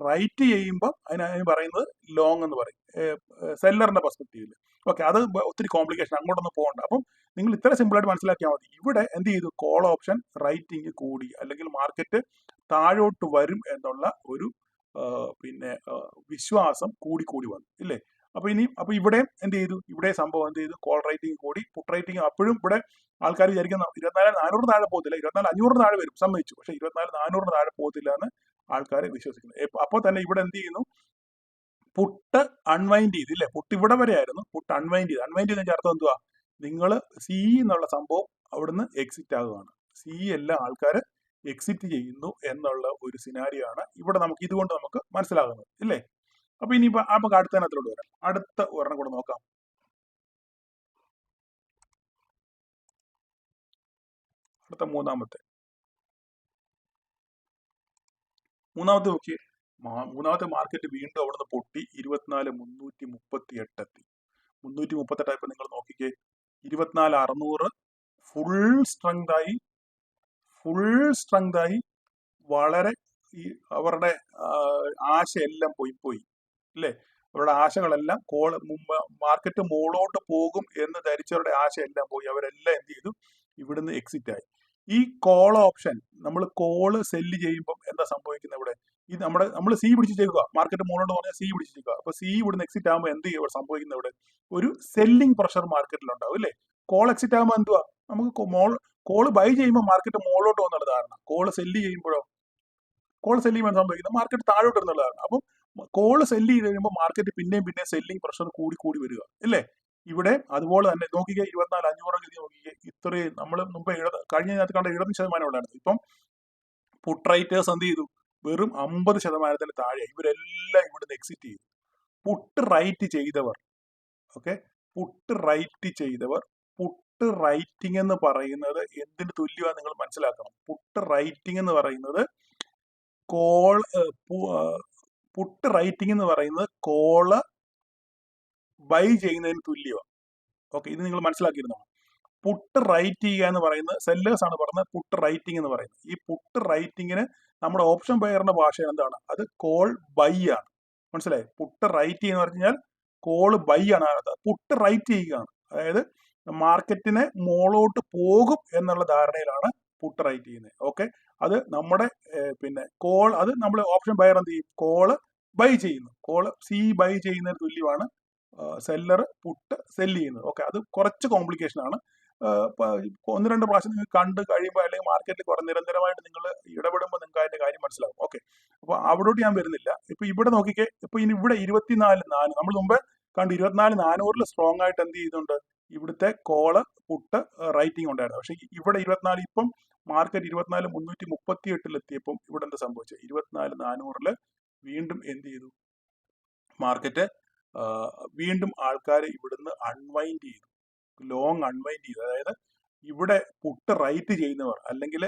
റൈറ്റ് ചെയ്യുമ്പോൾ അതിന് പറയുന്നത് ലോങ് എന്ന് പറയും സെല്ലറിന്റെ പെർസ്പെക്റ്റീവിൽ. ഓക്കെ, അത് ഒത്തിരി കോംപ്ലിക്കേഷൻ, അങ്ങോട്ടൊന്നും പോകണ്ട. അപ്പം നിങ്ങൾ ഇത്ര സിമ്പിളായിട്ട് മനസ്സിലാക്കിയാൽ മതി. ഇവിടെ എന്ത് ചെയ്തു? കോൾ ഓപ്ഷൻ റൈറ്റിംഗ് കൂടി, അല്ലെങ്കിൽ മാർക്കറ്റ് താഴോട്ട് വരും എന്നുള്ള ഒരു പിന്നെ വിശ്വാസം കൂടി വന്നു ഇല്ലേ? അപ്പൊ ഇവിടെ എന്ത് ചെയ്തു, ഇവിടെ സംഭവം എന്ത് ചെയ്തു, കോൾ റേറ്റിംഗ് കൂടി, പുട്ട് റേറ്റിംഗ് അപ്പോഴും ഇവിടെ ആൾക്കാർ വിചാരിക്കുന്ന 24,400 താഴെ പോകത്തില്ല, 24,500 താഴെ വരും, സമ്മതിച്ചു. പക്ഷെ 24,400 താഴെ പോകത്തില്ല എന്ന് ആൾക്കാർ വിശ്വസിക്കുന്നത്. അപ്പോൾ തന്നെ ഇവിടെ എന്ത് ചെയ്യുന്നു, പുട്ട് അൺവൈൻഡ് ചെയ്ത്, ഇല്ലേ, പുട്ട് ഇവിടെ വരെ ആയിരുന്നു, പുട്ട് അൺവൈൻഡ് ചെയ്തതിന്റെ അർത്ഥം എന്തുവാ, നിങ്ങൾ സി എന്നുള്ള സംഭവം അവിടുന്ന് എക്സിറ്റ് ആകുകയാണ്. സി എല്ലാ ആൾക്കാർ എക്സിറ്റ് ചെയ്യുന്നു എന്നുള്ള ഒരു സിനാരിയോ ആണ് ഇവിടെ നമുക്ക് ഇതുകൊണ്ട് നമുക്ക് മനസ്സിലാകുന്നത്, ഇല്ലേ. അപ്പൊ ഇനിയിപ്പോ നമുക്ക് അടുത്തതിനകത്തോട്ട് വരാം. അടുത്ത ഒരെണ്ണം കൂടെ നോക്കാം. അടുത്ത മൂന്നാമത്തെ നോക്കിയേ. മൂന്നാമത്തെ മാർക്കറ്റ് വീണ്ടും അവിടുന്ന് പൊട്ടി 24,338 എത്തി. 338 ആയപ്പോ നിങ്ങൾ നോക്കിക്കേ, 24,600 ഫുൾ സ്ട്രെങ്ത് ആയി വളരെ ഈ അവരുടെ ആശയെല്ലാം പോയി അല്ലേ. അവരുടെ ആശകളെല്ലാം മാർക്കറ്റ് മുകളോട്ട് പോകും എന്ന് ധരിച്ചവരുടെ ആശയെല്ലാം പോയി. അവരെല്ലാം എന്ത് ചെയ്തു, ഇവിടുന്ന് എക്സിറ്റ് ആയി. ഈ കോൾ ഓപ്ഷൻ നമ്മൾ കോള് സെല്ല് ചെയ്യുമ്പോൾ എന്താ സംഭവിക്കുന്നത്, ഇവിടെ ഈ നമ്മൾ സി പിടിച്ച് ചെയ്യുക, മാർക്കറ്റ് മുകളോട്ട് പറഞ്ഞാൽ സി പിടിച്ച് ചെയ്യുക. അപ്പൊ സി ഇവിടുന്ന് എക്സിറ്റ് ആകുമ്പോൾ എന്ത് ചെയ്യുക സംഭവിക്കുന്നത്, ഇവിടെ ഒരു സെല്ലിംഗ് പ്രഷർ മാർക്കറ്റിൽ ഉണ്ടാവും, അല്ലേ. കോൾ എക്സിറ്റ് ആകുമ്പോൾ എന്തുവാ, നമുക്ക് കോള് ബൈ ചെയ്യുമ്പോൾ മാർക്കറ്റ് മുകളോട്ട് പോകുന്നുള്ള ധാരണ, കോള് സെല്ല് ചെയ്യുമ്പോൾ സംഭവിക്കുന്നത് മാർക്കറ്റ് താഴോട്ട് എന്നുള്ളതാണ്. അപ്പം കോള് സെല്ല് ചെയ്ത് കഴിയുമ്പോൾ മാർക്കറ്റ് പിന്നെയും സെല്ലിംഗ് പ്രഷർ കൂടി വരിക, അല്ലേ. ഇവിടെ അതുപോലെ തന്നെ നോക്കിക്കുക, 24,500 നോക്കിക്കുക, ഇത്രയും നമ്മൾ മുമ്പ് കഴിഞ്ഞതിനകത്ത് കണ്ട 70% ഉണ്ടായിരുന്നു. ഇപ്പം പുട്ട് റൈറ്റേഴ്സ് എന്ത് ചെയ്തു, വെറും 50% താഴെ. ഇവരെല്ലാം ഇവിടുന്ന് എക്സിറ്റ് ചെയ്തു. പുട്ട് റൈറ്റ് ചെയ്തവർ പുട്ട് റൈറ്റിംഗ് എന്ന് പറയുന്നത് എന്തിന് തുല്യമാണെന്ന് നിങ്ങൾ മനസ്സിലാക്കണം. പുട്ട് റൈറ്റിംഗ് എന്ന് പറയുന്നത് കോള് ബൈ ചെയ്യുന്നതിന് തുല്യമാണ്. ഇത് നിങ്ങൾ മനസ്സിലാക്കിയിരുന്നോ. പുട്ട് റൈറ്റ് ചെയ്യുക എന്ന് പറയുന്നത് സെല്ലേഴ്സ് ആണ് പറഞ്ഞത്, പുട്ട് റൈറ്റിംഗ് എന്ന് പറയുന്നത്. ഈ പുട്ട് റൈറ്റിങ്ങിന് നമ്മുടെ ഓപ്ഷൻ ബയറിന്റെ ഭാഷ എന്താണ്, അത് കോൾ ബൈ ആണ്. മനസ്സിലായി. പുട്ട് റൈറ്റ് ചെയ്യുന്ന പറഞ്ഞാൽ കോള് ബൈ ആണ്. പുട്ട് റൈറ്റ് ചെയ്യുകയാണ്, അതായത് മാർക്കറ്റിനെ മോളോട്ട് പോകും എന്നുള്ള ധാരണയിലാണ് പുട്ട് റൈറ്റ് ചെയ്യുന്നത്. അത് നമ്മുടെ കോൾ, അത് നമ്മൾ ഓപ്ഷൻ ബയർ എന്ത് ചെയ്യും, കോള് ബൈ ചെയ്യുന്നു. കോള് സി ബൈ ചെയ്യുന്നതിന് തുല്യമാണ് സെല്ലർ പുട്ട് സെല്ല് ചെയ്യുന്നത്. അത് കുറച്ച് കോംപ്ലിക്കേഷൻ ആണ്. 1-2 പ്രാവശ്യം നിങ്ങൾ കണ്ട് കഴിയുമ്പോൾ, അല്ലെങ്കിൽ മാർക്കറ്റിൽ നിരന്തരമായിട്ട് നിങ്ങൾ ഇടപെടുമ്പോൾ നിങ്ങൾക്ക് അതിന്റെ കാര്യം മനസ്സിലാവും. അപ്പൊ അവിടോട്ട് ഞാൻ വരുന്നില്ല. ഇപ്പൊ ഇവിടെ നോക്കിക്കേ, ഇപ്പൊ ഇനി ഇവിടെ 24,400 നമ്മൾ മുമ്പ് കണ്ട് 24,400 സ്ട്രോങ് ആയിട്ട് എന്ത് ചെയ്യുന്നുണ്ട്, ഇവിടുത്തെ കോള് പുട്ട് റൈറ്റിംഗ് ഉണ്ടായിരുന്നു. പക്ഷെ ഇവിടെ 24, ഇപ്പം മാർക്കറ്റ് 24,338 എത്തിയപ്പം ഇവിടെ എന്താ സംഭവിച്ചത്, 24,400 വീണ്ടും എന്ത് ചെയ്തു, മാർക്കറ്റ് വീണ്ടും ആൾക്കാർ ഇവിടുന്ന് അൺവൈൻഡ് ചെയ്തു, ലോങ് അൺവൈൻഡ് ചെയ്തു. അതായത് ഇവിടെ പുട്ട് റൈറ്റ് ചെയ്യുന്നവർ, അല്ലെങ്കിൽ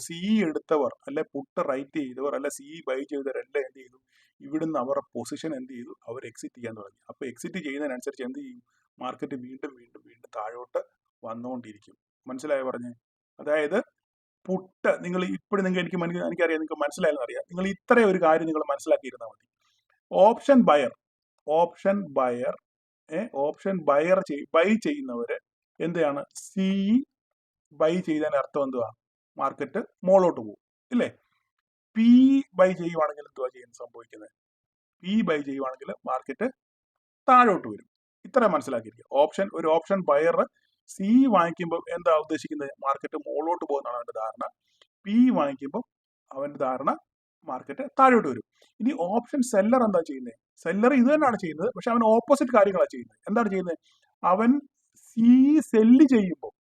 സി എടുത്തവർ, അല്ലെ പുട്ട് റൈറ്റ് ചെയ്തവർ, അല്ലെ സി ബൈ ചെയ്തവരെല്ലാം എന്ത് ചെയ്തു, ഇവിടുന്ന് അവരുടെ പൊസിഷൻ എന്ത് ചെയ്തു, അവർ എക്സിറ്റ് ചെയ്യാൻ തുടങ്ങി. അപ്പൊ എക്സിറ്റ് ചെയ്യുന്നതിനനുസരിച്ച് എന്ത് ചെയ്യും, മാർക്കറ്റ് വീണ്ടും താഴോട്ട് വന്നുകൊണ്ടിരിക്കും. മനസ്സിലായോ പറഞ്ഞേ. അതായത് പുട്ട് നിങ്ങൾ ഇപ്പോഴും എനിക്കറിയാം നിങ്ങൾക്ക് മനസ്സിലായെന്ന് അറിയാം. നിങ്ങൾ ഇത്രയും ഒരു കാര്യം നിങ്ങൾ മനസ്സിലാക്കിയിരുന്നാൽ മതി. ഓപ്ഷൻ ബയർ ബൈ ചെയ്യുന്നവര് എന്താണ്, സി ബൈ ചെയ്തതിന്റെ അർത്ഥം എന്തുവാ, മാർക്കറ്റ് മോളോട്ട് പോകും, ഇല്ലേ. പി ബൈ ചെയ്യുവാണെങ്കിൽ എന്തുവാ സംഭവിക്കുന്നത്, പി ബൈ ചെയ്യുവാണെങ്കിൽ മാർക്കറ്റ് താഴോട്ട് വരും. ഇത്ര മനസ്സിലാക്കിയിരിക്കുക. ഒരു ഓപ്ഷൻ ബയർ സി വാങ്ങിക്കുമ്പോൾ എന്താ ഉദ്ദേശിക്കുന്നത്, മാർക്കറ്റ് മുകളിലോട്ട് പോകുന്നതാണ് അവന്റെ ധാരണ. പി വാങ്ങിക്കുമ്പോൾ അവന്റെ ധാരണ മാർക്കറ്റ് താഴോട്ട് വരും. ഇനി ഓപ്ഷൻ സെല്ലർ എന്താ ചെയ്യുന്നത്, സെല്ലർ ഇത് തന്നെയാണ് ചെയ്യുന്നത്, പക്ഷെ അവൻ ഓപ്പോസിറ്റ് കാര്യങ്ങളാണ് ചെയ്യുന്നത്. എന്താണ് ചെയ്യുന്നത്, അവൻ സി സെല്ല് ചെയ്യുമ്പോൾ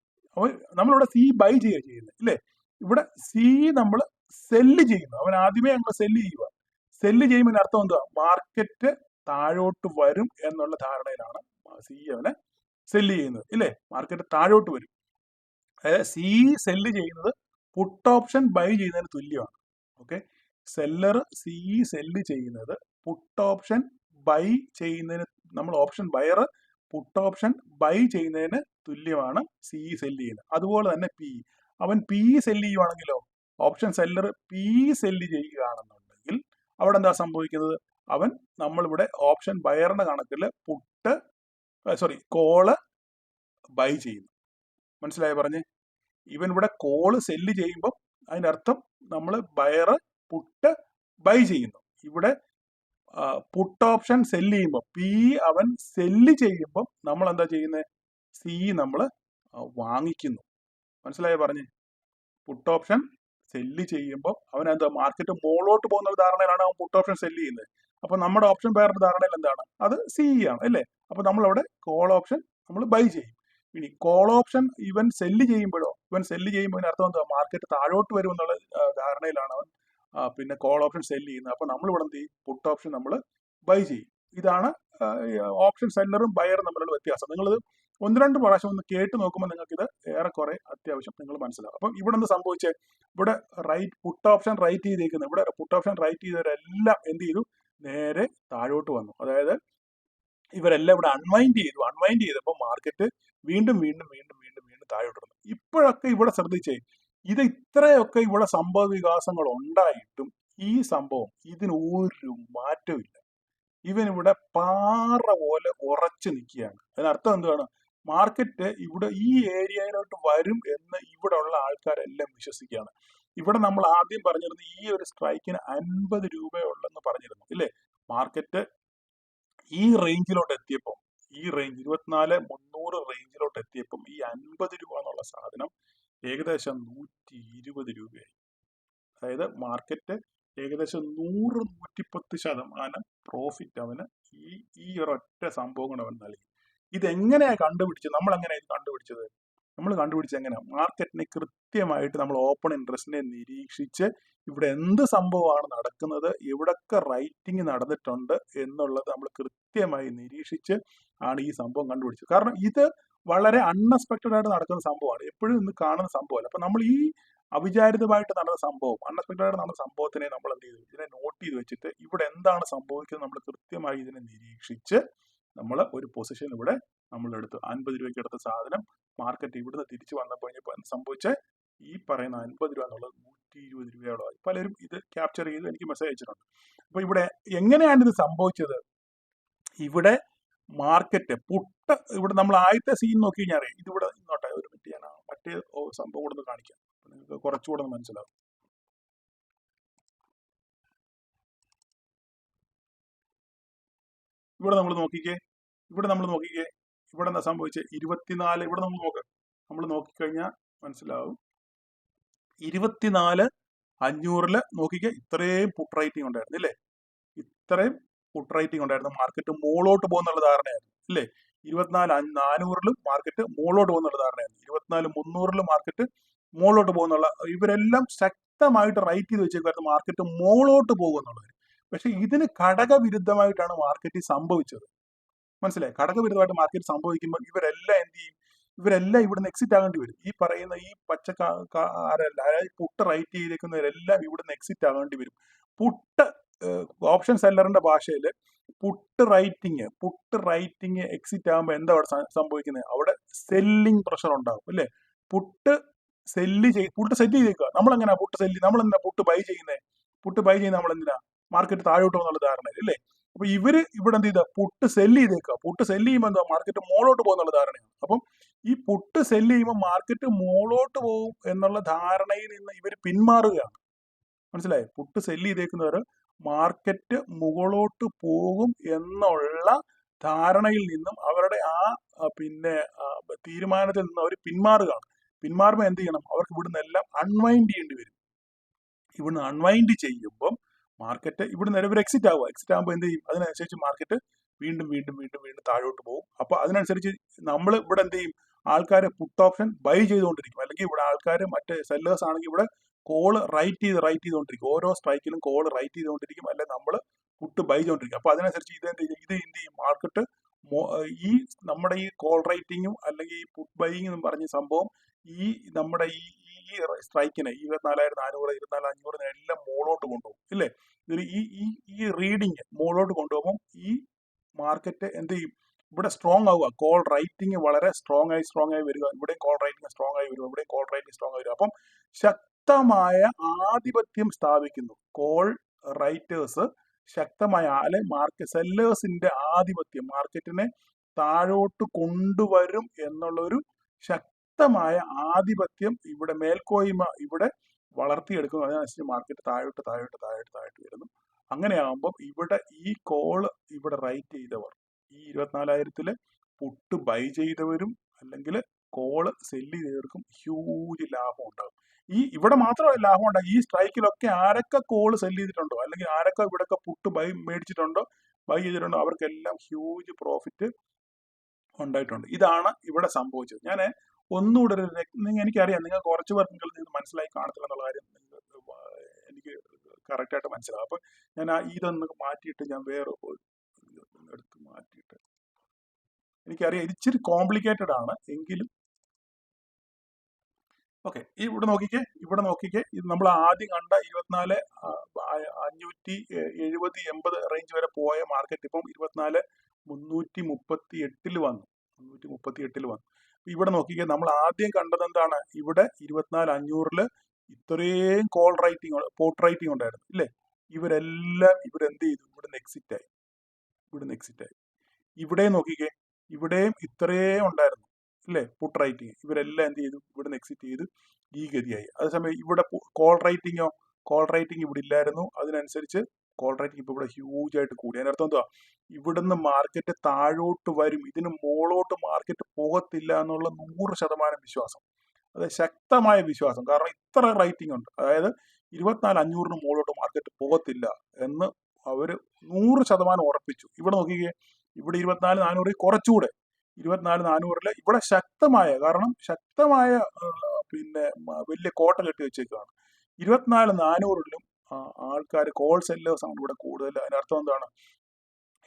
നമ്മളിവിടെ സി ബൈ ചെയ്യുന്നത്, ഇല്ലേ. ഇവിടെ സി നമ്മൾ സെല്ല് ചെയ്യുന്നു. അവൻ ആദ്യമേ നമ്മൾ സെല്ല് ചെയ്യുമ്പോൾ അർത്ഥം എന്തുവാ, മാർക്കറ്റ് താഴോട്ട് വരും എന്നുള്ള ധാരണയിലാണ് സി അവനെ സെല്ല് ചെയ്യുന്നത്, ഇല്ലേ. മാർക്കറ്റ് താഴോട്ട് വരും. അതായത് സി സെല്ല് ചെയ്യുന്നത് പുട്ട് ഓപ്ഷൻ ബൈ ചെയ്യുന്നതിന് തുല്യമാണ്. സെല്ലർ സി സെല്ല് ചെയ്യുന്നത് പുട്ട് ഓപ്ഷൻ ബൈ ചെയ്യുന്നതിന്, നമ്മൾ option buyer put option buy ചെയ്യുന്നതിന് തുല്യമാണ് സി സെല്ല് ചെയ്യുന്നത്. അതുപോലെ തന്നെ അവൻ പി സെല്ല് ചെയ്യുവാണെങ്കിലോ, ഓപ്ഷൻ സെല്ലർ പി സെല്ല് ചെയ്യുകയാണെന്നുണ്ടെങ്കിൽ അവിടെ എന്താ സംഭവിക്കുന്നത്, നമ്മളിവിടെ ഓപ്ഷൻ ബയറിന്റെ കണക്കിൽ കോള് ബൈ ചെയ്യുന്നു. മനസ്സിലായോ പറഞ്ഞേ. ഇവൻ ഇവിടെ കോള് സെല്ല് ചെയ്യുമ്പോൾ അതിന്റെ അർത്ഥം നമ്മൾ ബയർ പുട്ട് ബൈ ചെയ്യുന്നു. ഇവിടെ പുട്ട് ഓപ്ഷൻ സെല്ല് ചെയ്യുമ്പോൾ പി അവൻ സെല്ല് ചെയ്യുമ്പോൾ നമ്മൾ എന്താ ചെയ്യുന്നത്? സി നമ്മൾ വാങ്ങിക്കുന്നു. മനസ്സിലായോ പറഞ്ഞ്? പുട്ട് ഓപ്ഷൻ സെല്ല് ചെയ്യുമ്പോൾ അവൻ എന്താ മാർക്കറ്റ് മുകളിലോട്ട് പോകുന്ന ഒരു ധാരണയിലാണ് അവൻ പുട്ട് ഓപ്ഷൻ സെല്ല് ചെയ്യുന്നത്. അപ്പൊ നമ്മുടെ ഓപ്ഷൻ പേരുടെ ധാരണയിൽ എന്താണ്? അത് സി ആണ് അല്ലേ? അപ്പൊ നമ്മൾ അവിടെ കോൾ ഓപ്ഷൻ നമ്മൾ ബൈ ചെയ്യും. ഇനി കോൾ ഓപ്ഷൻ ഇവൻ സെല്ല് ചെയ്യുമ്പോഴോ, ഇവൻ സെല്ല് ചെയ്യുമ്പോൾ അർത്ഥം എന്താ? മാർക്കറ്റ് താഴോട്ട് വരും എന്നുള്ള ധാരണയിലാണ് അവൻ പിന്നെ കോൾ ഓപ്ഷൻ സെല്ല് ചെയ്യുന്നത്. അപ്പൊ നമ്മൾ ഇവിടെ എന്ത് ചെയ്യും? പുട്ട് ഓപ്ഷൻ നമ്മൾ ബൈ ചെയ്യും. ഇതാണ് ഓപ്ഷൻ സെല്ലറും ബയറും തമ്മിലുള്ള വ്യത്യാസം. നിങ്ങളിത് ഒന്ന് രണ്ട് പ്രാവശ്യം ഒന്ന് കേട്ട് നോക്കുമ്പോൾ നിങ്ങൾക്ക് ഇത് ഏറെക്കുറെ അത്യാവശ്യം നിങ്ങൾ മനസ്സിലാവും. അപ്പം ഇവിടെ എന്ത് സംഭവിച്ചേ? ഇവിടെ പുട്ട് ഓപ്ഷൻ റൈറ്റ് ചെയ്തേക്കുന്നത്, ഇവിടെ പുട്ട് ഓപ്ഷൻ റൈറ്റ് ചെയ്തവരെല്ലാം എന്ത് ചെയ്തു? നേരെ താഴോട്ട് വന്നു. അതായത് ഇവരെല്ലാം ഇവിടെ അൺവൈൻഡ് ചെയ്തപ്പോൾ മാർക്കറ്റ് വീണ്ടും വീണ്ടും വീണ്ടും വീണ്ടും വീണ്ടും താഴോട്ട് വന്നു. ഇപ്പോഴൊക്കെ ഇവിടെ ശ്രദ്ധിച്ചേ, ഇത് ഇത്രയൊക്കെ ഇവിടെ സംഭവ വികാസങ്ങൾ ഉണ്ടായിട്ടും ഈ സംഭവം ഇതിന് ഒരു മാറ്റവും ഇല്ല. ഇവനിവിടെ പാറ പോലെ ഉറച്ചു നിൽക്കുകയാണ്. അതിനർത്ഥം എന്താണ്? മാർക്കറ്റ് ഇവിടെ ഈ ഏരിയയിലോട്ട് വരും എന്ന് ഇവിടെ ഉള്ള ആൾക്കാരെല്ലാം വിശ്വസിക്കുകയാണ്. ഇവിടെ നമ്മൾ ആദ്യം പറഞ്ഞിരുന്നു ഈ ഒരു സ്ട്രൈക്കിന് 50 രൂപയുള്ളെന്ന് പറഞ്ഞിരുന്നു ഇല്ലേ? മാർക്കറ്റ് ഈ റേഞ്ചിലോട്ട് എത്തിയപ്പോൾ, ഈ റേഞ്ച് 24,300 റേഞ്ചിലോട്ട് എത്തിയപ്പം ഈ 50 രൂപ എന്നുള്ള സാധനം ഏകദേശം 120 രൂപയായി. അതായത് മാർക്കറ്റ് ഏകദേശം 100-110% പ്രോഫിറ്റ് അവന് ഈ ഒരൊറ്റ സംഭവം കൊണ്ട് അവൻ നൽകി. ഇതെങ്ങനെയാ കണ്ടുപിടിച്ചത്? നമ്മൾ എങ്ങനെയാ ഇത് കണ്ടുപിടിച്ചത്? നമ്മൾ കണ്ടുപിടിച്ചത് എങ്ങനെയാ? മാർക്കറ്റിനെ കൃത്യമായിട്ട് നമ്മൾ ഓപ്പൺ ഇൻട്രസ്റ്റിനെ നിരീക്ഷിച്ച് ഇവിടെ എന്ത് സംഭവമാണ് നടക്കുന്നത്, എവിടൊക്കെ റൈറ്റിംഗ് നടന്നിട്ടുണ്ട് എന്നുള്ളത് നമ്മൾ കൃത്യമായി നിരീക്ഷിച്ച് ആണ് ഈ സംഭവം കണ്ടുപിടിച്ചത്. കാരണം ഇത് വളരെ അൺഎക്സ്പെക്റ്റഡ് ആയിട്ട് നടക്കുന്ന സംഭവമാണ്, എപ്പോഴും ഇന്ന് കാണുന്ന സംഭവമല്ല. അപ്പൊ നമ്മൾ ഈ അവിചാരിതമായിട്ട് നടന്ന സംഭവം, അൺഎക്സ്പെക്റ്റഡ് ആയിട്ട് നടന്ന സംഭവത്തിനെ നമ്മൾ എന്ത് ചെയ്തു? ഇതിനെ നോട്ട് ചെയ്ത് വെച്ചിട്ട് ഇവിടെ എന്താണ് സംഭവിക്കുന്നത് നമ്മൾ കൃത്യമായി ഇതിനെ നിരീക്ഷിച്ച് നമ്മൾ ഒരു പൊസിഷൻ ഇവിടെ നമ്മൾ എടുത്തു. 50 രൂപയ്ക്ക് എടുത്ത സാധനം മാർക്കറ്റ് ഇവിടുന്ന് തിരിച്ചു വന്നപ്പോൾ സംഭവിച്ച ഈ പറയുന്ന 50 രൂപ എന്നുള്ളത് 120 രൂപയോളമായി. പലരും ഇത് ക്യാപ്ചർ ചെയ്ത് എനിക്ക് മെസ്സേജ് അയച്ചിട്ടുണ്ട്. അപ്പൊ ഇവിടെ എങ്ങനെയാണ് ഇത് സംഭവിച്ചത്? ഇവിടെ മാർക്കറ്റ് ഇവിടെ നമ്മൾ ആദ്യത്തെ സീൻ നോക്കി കഴിഞ്ഞാൽ അറിയാം. ഇതിവിടെ ഇന്നോട്ടെ ഒരു മിനിറ്റ്, ഞാൻ മറ്റേ സംഭവം കൂടെ ഒന്ന് കാണിക്കാം, നിങ്ങൾക്ക് കുറച്ചുകൂടെ ഒന്ന് മനസ്സിലാവും. ഇവിടെ നമ്മൾ നോക്കിക്കേ, ഇവിടെ എന്താ സംഭവിച്ചത്? 24, ഇവിടെ നമ്മൾ നോക്കിക്കഴിഞ്ഞാൽ മനസ്സിലാവും. 24,500 നോക്കിക്കേ, ഇത്രയും പുട്ട് റൈറ്റിംഗ് ഉണ്ടായിരുന്നു ഇല്ലേ? ഇത്രയും പുട്ട് റൈറ്റിംഗ് ഉണ്ടായിരുന്നു. മാർക്കറ്റ് മുകളോട്ട് പോകുന്നുള്ള ധാരണയായിരുന്നു ഇല്ലേ? 24,400 മാർക്കറ്റ് മുകളോട്ട് പോകുന്നുള്ള ധാരണയായിരുന്നു. 24,300 മാർക്കറ്റ് മുകളോട്ട് പോകുന്നുള്ള, ഇവരെല്ലാം ശക്തമായിട്ട് റൈറ്റ് ചെയ്ത് വെച്ചേക്കായിരുന്നു മാർക്കറ്റ് മുകളോട്ട് പോകുന്നുള്ളത്. പക്ഷെ ഇതിന് ഘടകവിരുദ്ധമായിട്ടാണ് മാർക്കറ്റ് സംഭവിച്ചത്. മനസ്സിലായി? ഘടകവിരുദ്ധമായിട്ട് മാർക്കറ്റ് സംഭവിക്കുമ്പോൾ ഇവരെല്ലാം എന്ത് ചെയ്യും? ഇവരെല്ലാം ഇവിടുന്ന് എക്സിറ്റ് ആകേണ്ടി വരും. ഈ പറയുന്ന ഈ അതായത് പുട്ട് റൈറ്റ് ചെയ്തേക്കുന്നവരെല്ലാം ഇവിടുന്ന് എക്സിറ്റ് ആകേണ്ടി വരും. ഓപ്ഷൻ സെല്ലറിന്റെ ഭാഷയിൽ പുട്ട് റൈറ്റിംഗ് എക്സിറ്റ് ആകുമ്പോൾ എന്താ അവിടെ സംഭവിക്കുന്നത്? അവിടെ സെല്ലിംഗ് പ്രഷർ ഉണ്ടാകും അല്ലേ? പുട്ട് സെല്ല് ചെയ്തേക്കുക. നമ്മളെങ്ങനെയാ നമ്മളെന്താ പുട്ട് ബൈ ചെയ്യുന്നത്? നമ്മൾ എന്തിനാ? മാർക്കറ്റ് താഴോട്ട് പോകുന്നുള്ള ധാരണ അല്ലേ? അപ്പൊ ഇവര് ഇവിടെ എന്ത് ചെയ്താ? പുട്ട് സെല്ല് ചെയ്തേക്കുക. പുട്ട് സെല്ല് ചെയ്യുമ്പോൾ എന്താ? മാർക്കറ്റ് മുകളോട്ട് പോകുന്നുള്ള ധാരണയാണ്. അപ്പം ഈ പുട്ട് സെല്ല് ചെയ്യുമ്പോൾ മാർക്കറ്റ് മുകളോട്ട് പോകും എന്നുള്ള ധാരണയിൽ നിന്ന് ഇവർ പിന്മാറുകയാണ്. മനസ്സിലായോ? പുട്ട് സെല്ല് ചെയ്തേക്കുന്നവർ മാർക്കറ്റ് മുകളോട്ട് പോകും എന്നുള്ള ധാരണയിൽ നിന്നും അവരുടെ തീരുമാനത്തിൽ നിന്നും അവർ പിന്മാറുകയാണ്. പിന്മാറുമ്പോൾ എന്ത് ചെയ്യണം? അവർക്ക് ഇവിടുന്ന് എല്ലാം അൺവൈൻഡ് ചെയ്യേണ്ടി വരും. ഇവിടുന്ന് അൺവൈൻഡ് ചെയ്യുമ്പം മാർക്കറ്റ് ഇവിടുന്ന് ഇവർ എക്സിറ്റ് ആകുമ്പോൾ എന്ത് ചെയ്യും? അതിനനുസരിച്ച് മാർക്കറ്റ് വീണ്ടും വീണ്ടും വീണ്ടും വീണ്ടും താഴോട്ട് പോകും. അപ്പൊ അതിനനുസരിച്ച് നമ്മൾ ഇവിടെ എന്ത് ചെയ്യും? ആൾക്കാർ പുട്ട് ഓപ്ഷൻ ബൈ ചെയ്തുകൊണ്ടിരിക്കും. അല്ലെങ്കിൽ ഇവിടെ ആൾക്കാർ മറ്റേ സെല്ലേഴ്സ് ആണെങ്കിൽ ഇവിടെ കോള് റൈറ്റ് ചെയ്തുകൊണ്ടിരിക്കും. ഓരോ സ്ട്രൈക്കിലും കോള് റൈറ്റ് ചെയ്തുകൊണ്ടിരിക്കും, അല്ലെങ്കിൽ നമ്മൾ പുട്ട് ബൈ ചെയ്തുകൊണ്ടിരിക്കും. അപ്പൊ അതിനനുസരിച്ച് ഇത് എന്ത് ചെയ്യും? മാർക്കറ്റ് ഈ നമ്മുടെ ഈ കോൾ റൈറ്റിങ്ങും അല്ലെങ്കിൽ ഈ പുട്ട് ബൈയിങ് എന്ന് പറഞ്ഞ സംഭവം ഈ നമ്മുടെ ഈ സ്ട്രൈക്കിനെ 24,400 24,500 എല്ലാം മുകളോട്ട് കൊണ്ടുപോകും ഇല്ലേ? ഈ റീഡിങ് മുകളോട്ട് കൊണ്ടുപോകുമ്പോൾ ഈ മാർക്കറ്റ് എന്ത് ചെയ്യും? ഇവിടെ സ്ട്രോങ് ആവുക. കോൾ റൈറ്റിംഗ് വളരെ സ്ട്രോങ് ആയി വരിക. ഇവിടെയും കോൾ റൈറ്റിംഗ് സ്ട്രോങ് ആയി വരും, ഇവിടെയും കോൾ റൈറ്റിംഗ് സ്ട്രോങ് ആയി വരും. അപ്പം ശക്തമായ ആധിപത്യം സ്ഥാപിക്കുന്നു. കോൾ റൈറ്റേഴ്സ് ശക്തമായ സെല്ലേഴ്സിന്റെ ആധിപത്യം മാർക്കറ്റിനെ താഴോട്ട് കൊണ്ടുവരും എന്നുള്ളൊരു ശക്തമായ ആധിപത്യം ഇവിടെ മേൽക്കോയ്മ ഇവിടെ വളർത്തിയെടുക്കുന്നു. അതിനനുസരിച്ച് മാർക്കറ്റ് താഴോട്ട് വരുന്നു. അങ്ങനെയാകുമ്പോൾ ഇവിടെ ഈ കോള് ഇവിടെ റൈറ്റ് ചെയ്തവർ ഈ 24,000 പുട്ട് ബൈ ചെയ്തവരും അല്ലെങ്കിൽ കോള് സെല്ല് ചെയ്തവർക്കും ഹ്യൂജ് ലാഭം ഉണ്ടാകും. ഇവിടെ മാത്രമല്ല ലാഭം ഉണ്ടാകും, ഈ സ്ട്രൈക്കിലൊക്കെ ആരൊക്കെ കോള് സെല്ല് ചെയ്തിട്ടുണ്ടോ അല്ലെങ്കിൽ ആരൊക്കെ ഇവിടെയൊക്കെ പുട്ട് മേടിച്ചിട്ടുണ്ടോ ബൈ ചെയ്തിട്ടുണ്ടോ അവർക്കെല്ലാം ഹ്യൂജ് പ്രോഫിറ്റ് ഉണ്ടായിട്ടുണ്ട്. ഇതാണ് ഇവിടെ സംഭവിച്ചത്. ഞാൻ ഒന്നുകൂടെ എനിക്കറിയാം നിങ്ങൾ കുറച്ച് പേർക്ക് നിങ്ങൾക്ക് മനസ്സിലായി കാണത്തില്ല എന്നുള്ള കാര്യം എനിക്ക് കറക്റ്റായിട്ട് മനസ്സിലാവും. അപ്പൊ ഞാൻ ഇതൊന്ന് മാറ്റിയിട്ട് ഞാൻ വേറെ എടുത്ത് മാറ്റിയിട്ട്, എനിക്കറിയാം ഇത് ഇച്ചിരി കോംപ്ലിക്കേറ്റഡ് ആണ് എങ്കിലും ഓക്കെ. ഇവിടെ നോക്കിക്കേ ഇത് നമ്മൾ ആദ്യം കണ്ട 24,570-80 റേഞ്ച് വരെ പോയ മാർക്കറ്റ് ഇപ്പം 24,338 വന്നു. ഇവിടെ നോക്കിക്കേ, നമ്മൾ ആദ്യം കണ്ടത് എന്താണ്? ഇവിടെ 24,500 ഇത്രയും പോട്ട് റൈറ്റിംഗ് ഉണ്ടായിരുന്നു ഇല്ലേ? ഇവരെല്ലാം ഇവരെന്ത് ചെയ്തു? ഇവിടുന്ന് എക്സിറ്റ് ആയി. ഇവിടെ നോക്കിക്കേ, ഇവിടെയും ഇത്രയും ഉണ്ടായിരുന്നു അല്ലേ പുട്ട് റൈറ്റിംഗ്. ഇവരെല്ലാം എന്ത് ചെയ്തു? ഇവിടുന്ന് എക്സിറ്റ് ചെയ്ത് ഈ ഗതിയായി. അതേസമയം ഇവിടെ കോൾ റൈറ്റിംഗ് ഇവിടെ ഇല്ലായിരുന്നു. അതിനനുസരിച്ച് കോൾ റൈറ്റിംഗ് ഇപ്പൊ ഇവിടെ ഹ്യൂജ് ആയിട്ട് കൂടി. അതിനർത്ഥം എന്തുവാ? ഇവിടുന്ന് മാർക്കറ്റ് താഴോട്ട് വരും, ഇതിന് മുകളോട്ട് മാർക്കറ്റ് പോകത്തില്ല എന്നുള്ള 100% വിശ്വാസം. അത് ശക്തമായ വിശ്വാസം. കാരണം ഇത്ര റൈറ്റിംഗ് ഉണ്ട്. അതായത് 24,500 മുകളോട്ട് മാർക്കറ്റ് പോകത്തില്ല എന്ന് അവര് 100% ഉറപ്പിച്ചു. ഇവിടെ നോക്കിക്കേ, ഇവിടെ 24,400 കുറച്ചുകൂടെ 24,400 ഇവിടെ ശക്തമായ പിന്നെ വലിയ കോട്ട കെട്ടി വെച്ചേക്കാണ്. 24,400 ആൾക്കാർ കോൾ സെല്ലേഴ്സ് ആണ് ഇവിടെ കൂടുതൽ. അതിനർത്ഥം എന്താണ്?